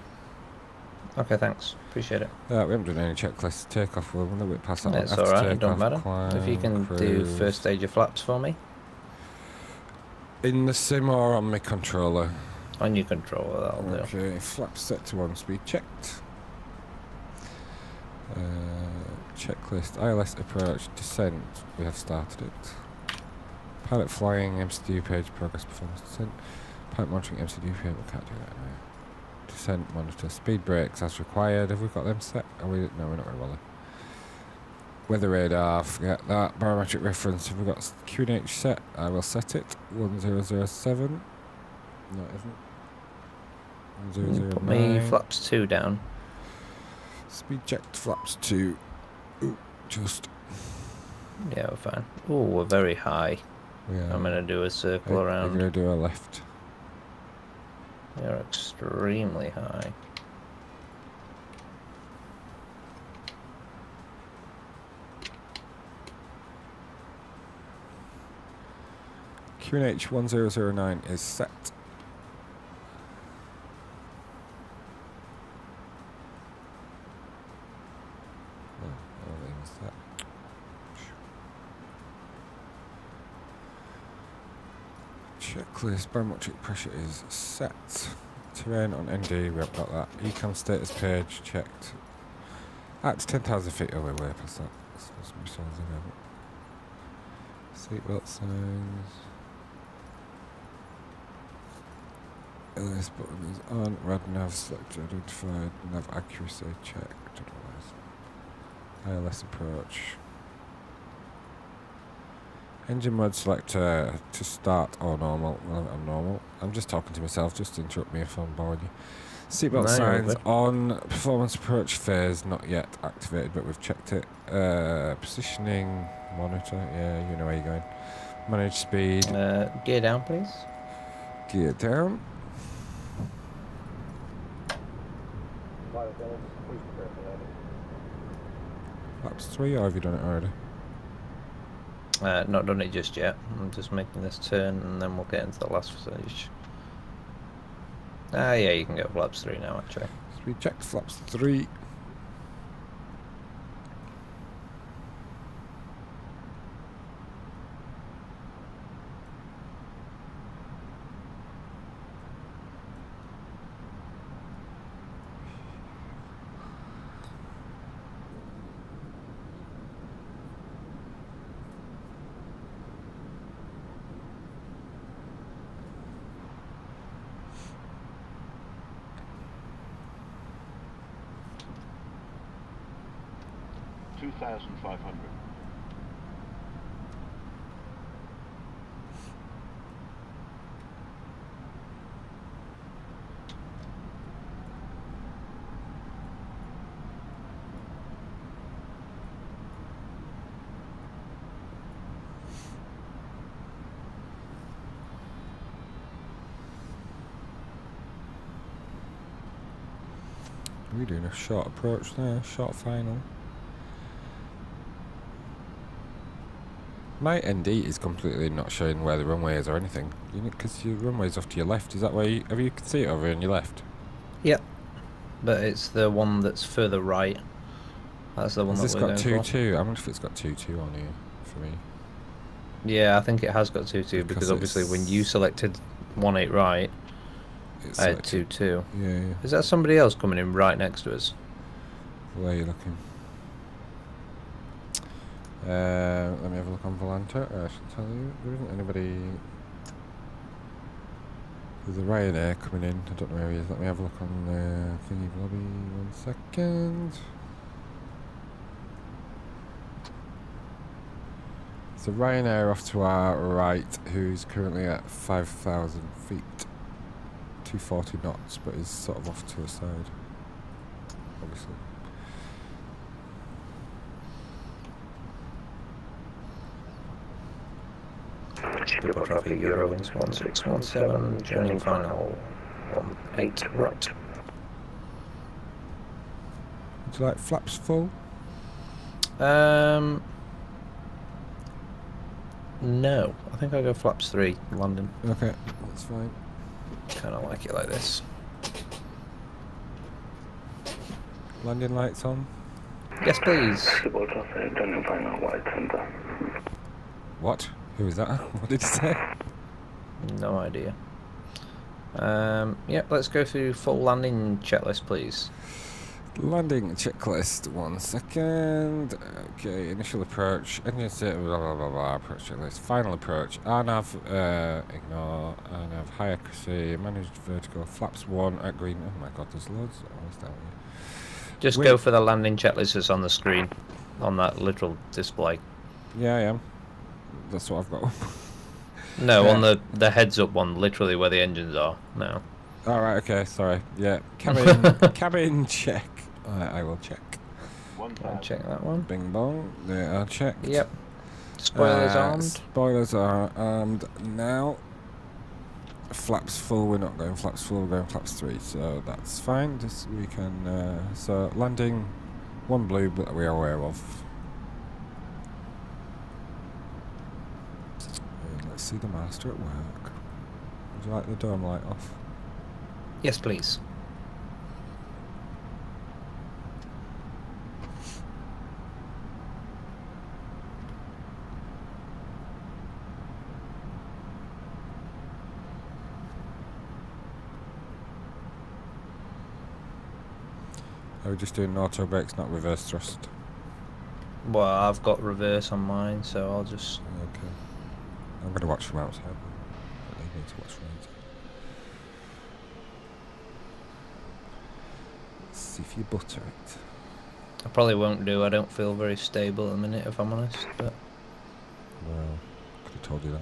Okay, thanks. Appreciate it. We haven't done any checklists. Takeoff, we're a little bit past that. It's After alright, it don't takeoff, matter. If you can climb, do cruise. first stage of flaps for me. In the sim or on my controller? On your controller, that'll do. Okay, flaps set to 1 speed checked. Checklist, ILS approach, descent, we have started it. Pilot flying, MCD page, progress performance descent. Pilot monitoring, MCD page, we can't do that anyway. Descent, monitor, speed brakes as required. Have we got them set? No, we're not going to bother. Weather radar, forget that. Barometric reference, have we got QNH set? I will set it. 1007. No, it isn't. 1009. Put me flaps 2 down. Speed checked, flaps 2. Ooh, just. Yeah, we're fine. Oh, we're very high. Yeah. I'm gonna do a circle I'm around. going to do a left. You're extremely high. QNH 1009 is set. Oh, everything's set. Checklist, barometric pressure is set. Terrain on ND, we haven't got that. Econ status page checked. At 10,000 feet, oh we're way past that. That's missiles in Seatbelt signs. LS button is on. Rad nav selected, identified. Nav accuracy checked. ILS approach. Engine mode selector to start or normal. Well, I'm normal. I'm just talking to myself. Just interrupt me if I'm boring you. Seatbelt signs on. Performance approach phase not yet activated, but we've checked it. Positioning monitor. Yeah, you know where you're going. Manage speed. Gear down, please. Gear down. Flaps 3, or have you done it already? Not done it just yet. I'm just making this turn and then we'll get into the last stage. Ah, yeah, you can go flaps 3 now, actually. So we checked flaps 3. $2,500. Are we doing a short approach there? Short final? My ND is completely not showing where the runway is or anything. You know, because your runway's off to your left. Is that where you can see it over on your left? Yep. But it's the one that's further right. That's the one Has that this we're got going 2-2? I wonder if it's got 2-2 on here for me. Yeah, I think it has got 2-2 because obviously when you selected 1-8 right, I had 2-2. Yeah. Is that somebody else coming in right next to us? Where are you looking? Let me have a look on Volanta. I should tell you, there isn't anybody. There's a Ryanair coming in. I don't know where he is. Let me have a look on thingy lobby. 1 second. It's a Ryanair off to our right, who's currently at 5,000 feet, 240 knots, but is sort of off to the side, obviously. Triple traffic, Eurowings 1617, joining final 18 right. Would you like flaps full? No. I think I'll go flaps 3, landing. Okay, that's fine. Kind of like it like this. Landing lights on. Yes, please. Triple traffic, joining final white center. What? Who is that? What did you say? No idea. Yep, let's go through full landing checklist, please. Landing checklist, 1 second. Okay, initial approach, engine state, blah blah blah blah, approach checklist, final approach, RNAV, ignore, RNAV, high accuracy, managed vertical, flaps 1 at green. Oh my god, there's loads. What's down here? Just go for the landing checklist that's on the screen, on that literal display. Yeah, I am. That's what I've got. No, on the heads up one, literally where the engines are now. Alright, okay, sorry. Yeah, cabin check. I will check. I'll check that one. Bing bong, they are checked. Yep. Spoilers armed. Spoilers are armed now. Flaps full, we're not going flaps full, we're going flaps 3, so that's fine. Just we can, so landing 1 blue that we are aware of. And let's see the master at work. Would you like the dome light off? Yes, please. Are we just doing auto brakes, not reverse thrust? Well, I've got reverse on mine, so I'll just Okay. I'm going to watch from outside. But they need to watch from inside. Let's see if you butter it. I probably won't do. I don't feel very stable at the minute, if I'm honest. But Well, could have told you that.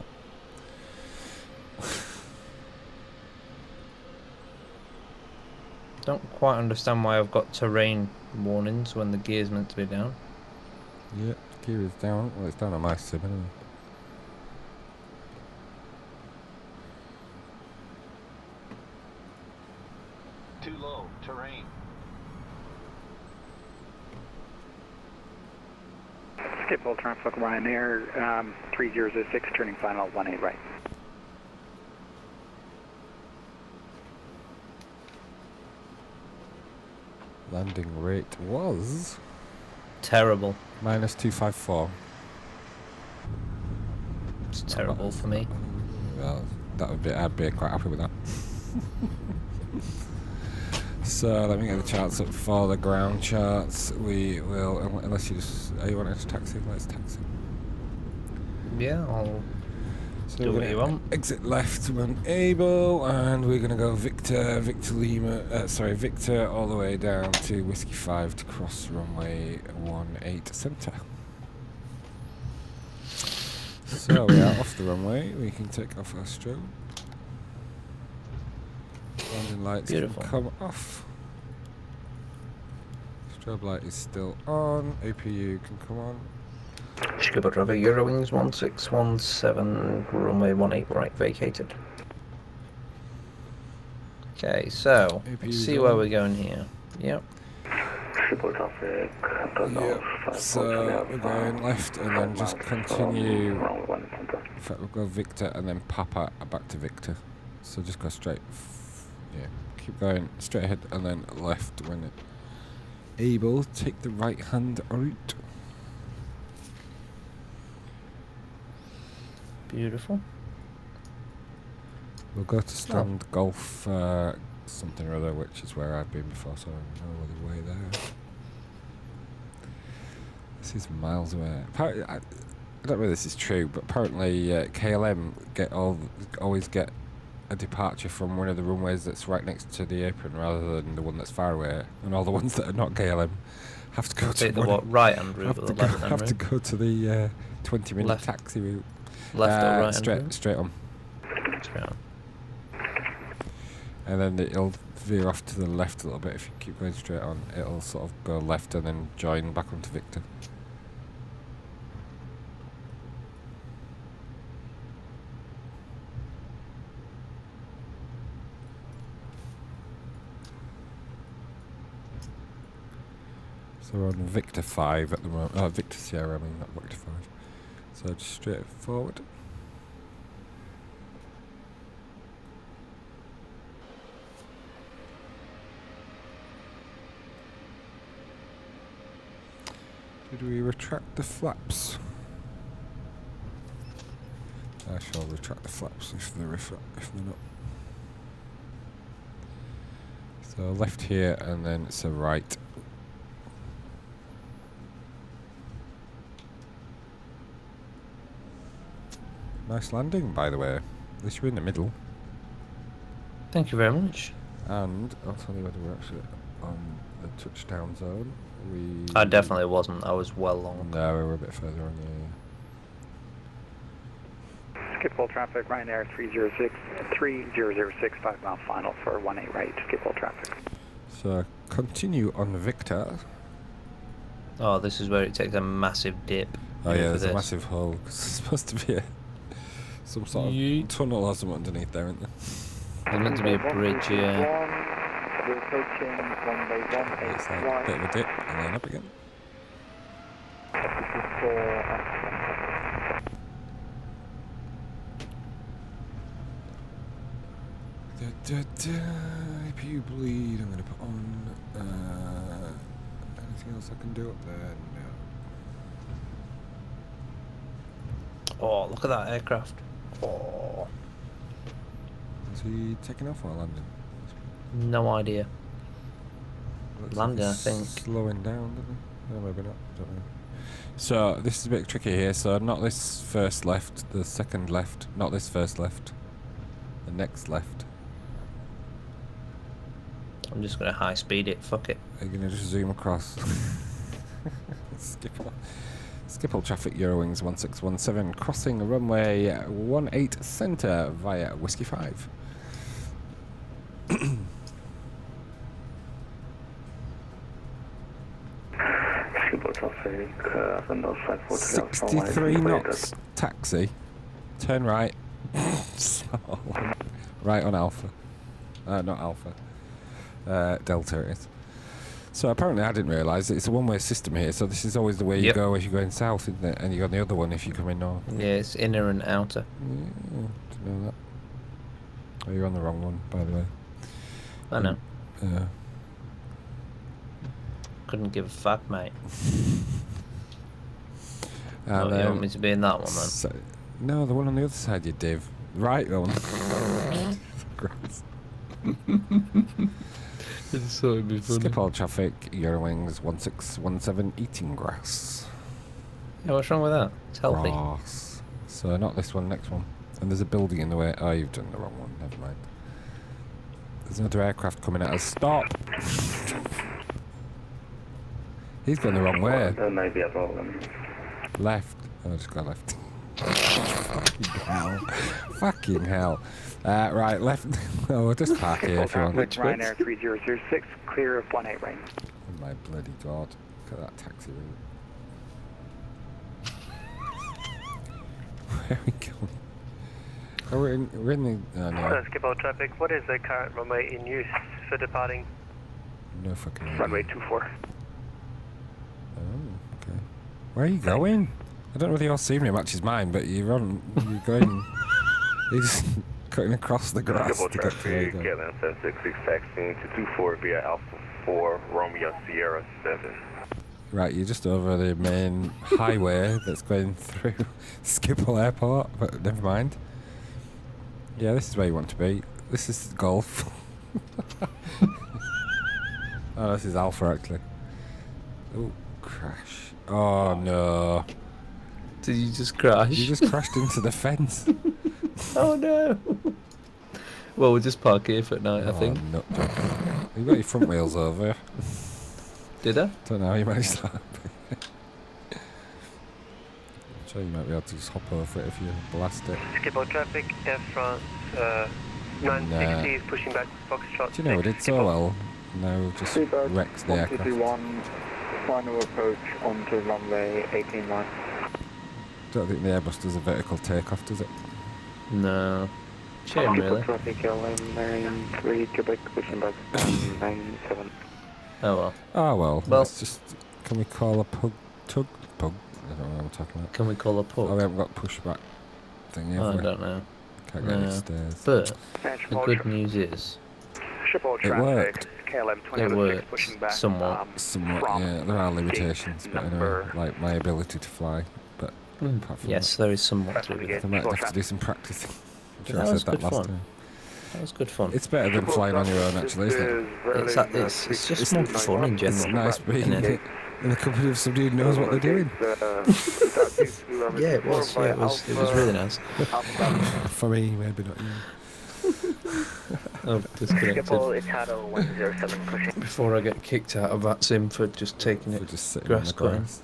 don't quite understand why I've got terrain warnings when the gear's meant to be down. Yeah, gear is down. Well, it's down on my sim anyway. Too low. Terrain. Skip all traffic, Ryanair 3006, turning final 18 right. Landing rate was Terrible. -254. It's terrible for me. Well, that would be. I'd be quite happy with that. So let me get the charts up for the ground charts. We will, unless you just, are you wanting to taxi? Let's taxi. Yeah, I'll So do we're what you gonna want. exit left when able, and we're gonna go Victor Lima, Victor all the way down to Whiskey 5 to cross runway 18 centre. So we are off the runway. We can take off our strobe. Landing lights Beautiful. can come off. Strobe light is still on. APU can come on. Scuba Driver, Eurowings 1617, runway 18 right, vacated. Okay, so, let's APU's see where on. we're going here. Yep. Traffic, Yep. So we're going left and then just continue. In fact, we'll go Victor and then Papa back to Victor. So just go straight. Yeah, keep going straight ahead and then left when able. Take the right hand route. Beautiful. We'll go to Stand Golf something or other, which is where I've been before, so I know the way there. This is miles away. Apparently, I don't know if this is true, but apparently KLM always get a departure from one of the runways that's right next to the apron rather than the one that's far away, and all the ones that are not KLM have to go to Take the what, right hand route or the left hand have route? to go to the 20-minute Left. taxi route. Left or right hand straight route? straight on. Straight on. And then it'll veer off to the left a little bit. If you keep going straight on, it'll sort of go left and then join back onto Victor. So we're on Victor 5 at the moment. Oh, Victor Sierra, I mean, not Victor 5. So just straight forward. Did we retract the flaps? I shall retract the flaps if they're not. So left here and then it's a right. Nice landing, by the way. At least you're in the middle. Thank you very much. And I'll tell you whether we're actually on the touchdown zone. I definitely wasn't. I was well long. No, we were a bit further on, yeah. Skip all traffic, Ryanair 3006, 5 mile final for 18 right, skip all traffic. So continue on Victor. Oh, this is where it takes a massive dip. Oh yeah, there's for a this. massive hole. 'Cause there's supposed to be some sort of Yeet. tunnel or something underneath there, isn't there? There's meant to be a bridge here. We're approaching runway 18 It's like a right. bit of a dip and then up again. This is for APU bleed, I'm going to put on. Anything else I can do up there? No. Oh, look at that aircraft. Oh, Is he taking off while landing? no idea. Looks Landing, like I he's think. slowing down, doesn't he? No, maybe not. Don't know. So this is a bit tricky here. So not this first left, the second left, not this first left, the next left. I'm just gonna high speed it. Fuck it. Are you gonna just zoom across? Skip all traffic. Eurowings 1617 crossing runway 18 centre via Whiskey 5. Traffic, 63 knots. Taxi. Turn right. Right on Alpha. Not Alpha. Delta it is. So apparently I didn't realise it's a one-way system here, so this is always the way you go as you're going south, isn't it? And you got the other one if you come in north. Yeah, it's inner and outer. Yeah, didn't know that. Oh, you're on the wrong one, by the way. I know. Yeah. Couldn't give a fuck, mate. And you want me to be in that one then? So, no, the one on the other side, you div. Right one. Gross. So it'd be funny. Skip all traffic, Eurowings 1617 eating grass. Yeah, what's wrong with that? It's healthy. Grass. So not this one, next one. And there's a building in the way. Oh, you've done the wrong one, never mind. There's another aircraft coming at us. Stop! He's going the wrong way. There may be a problem. Left. Oh, just go left. Fucking hell. Fucking hell. Right, left. Oh, we'll just park here if you want. Ryanair 3006, clear of 18 range. Oh my bloody god. Look at that taxi route. Where are we going? Oh, we're in the... Oh, no. Skip all traffic. What is the current runway in use for departing? No fucking idea. Runway 24. Oh, okay. Where are you going? I don't know whether your scenery matches mine, but you're going... You're just cutting across the grass to get to where you're going. KLM 766 taxiing to 24 via Alpha 4, Romeo Sierra 7. Right, you're just over the main highway that's going through Schiphol Airport, but never mind. Yeah, this is where you want to be. This is golf. Oh, this is Alpha, actually. Oh, crash. Oh, no. Did you just crash? You just crashed into the fence. Oh, no. Well, we'll just park here for night, I think. No. You got your front wheels over. Did I? Don't know how you managed that. I'm sure you might be able to just hop over it if you blast it. Skip all traffic, Air France 960 is pushing back Foxtrot. Do you know, we did so well. Now just wrecked the aircraft. 121, final approach onto runway 18 line. Don't think the Airbus does a vertical takeoff, does it? No. Shame, really. Traffic KLM 93, Quebec, pushing back 97. Oh, well. Oh, well. Well. Let's just... Can we call a pug? I don't know what I'm talking about. Can we call a puck? Oh, we haven't got pushback thing, have I we? don't know. Can't get any stairs. But the good news is It worked. KLM it worked pushing back. somewhat. Somewhat, yeah. There are limitations, but anyway, like my ability to fly. But apart from Yes, there is somewhat to that, it. I might have to do some practicing. I'm sure That I was said that good last fun. time. That was good fun. It's better than flying on your own, actually, isn't it? It's just more fun in general. It's nice being isn't it? in the company of somebody who knows what they're doing. Yeah, it was. Yeah, it was really nice. For me, maybe not you. Oh, disconnected. Italo 107 pushing. Before I get kicked out of that sim for just taking For it. just sitting grass on the cutting. grass.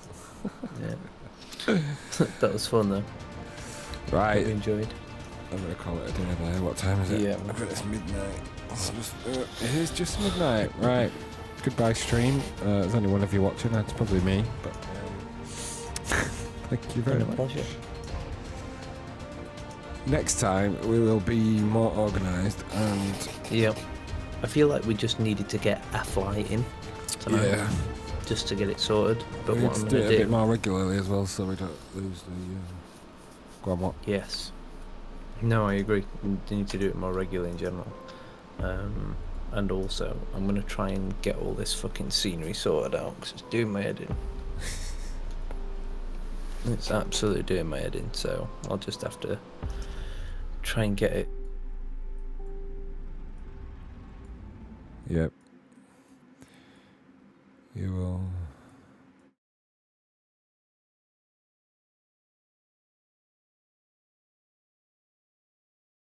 Yeah. That was fun though. Right, I enjoyed. I'm going to call it a day there. What time is it? Yeah. I bet it's midnight. It is just midnight. Right. Goodbye, stream. There's only one of you watching. That's probably me. But thank you very Been a much. pleasure. Next time we will be more organised and Yep. I feel like we just needed to get a flight in tonight, yeah, just to get it sorted. But we what need I'm to do going it to a bit do, more regularly as well, so we don't lose the. Go on, what? yes. No, I agree. We need to do it more regularly in general. And also, I'm going to try and get all this fucking scenery sorted out because it's doing my head in. It's absolutely doing my head in, so I'll just have to try and get it. Yep. You will.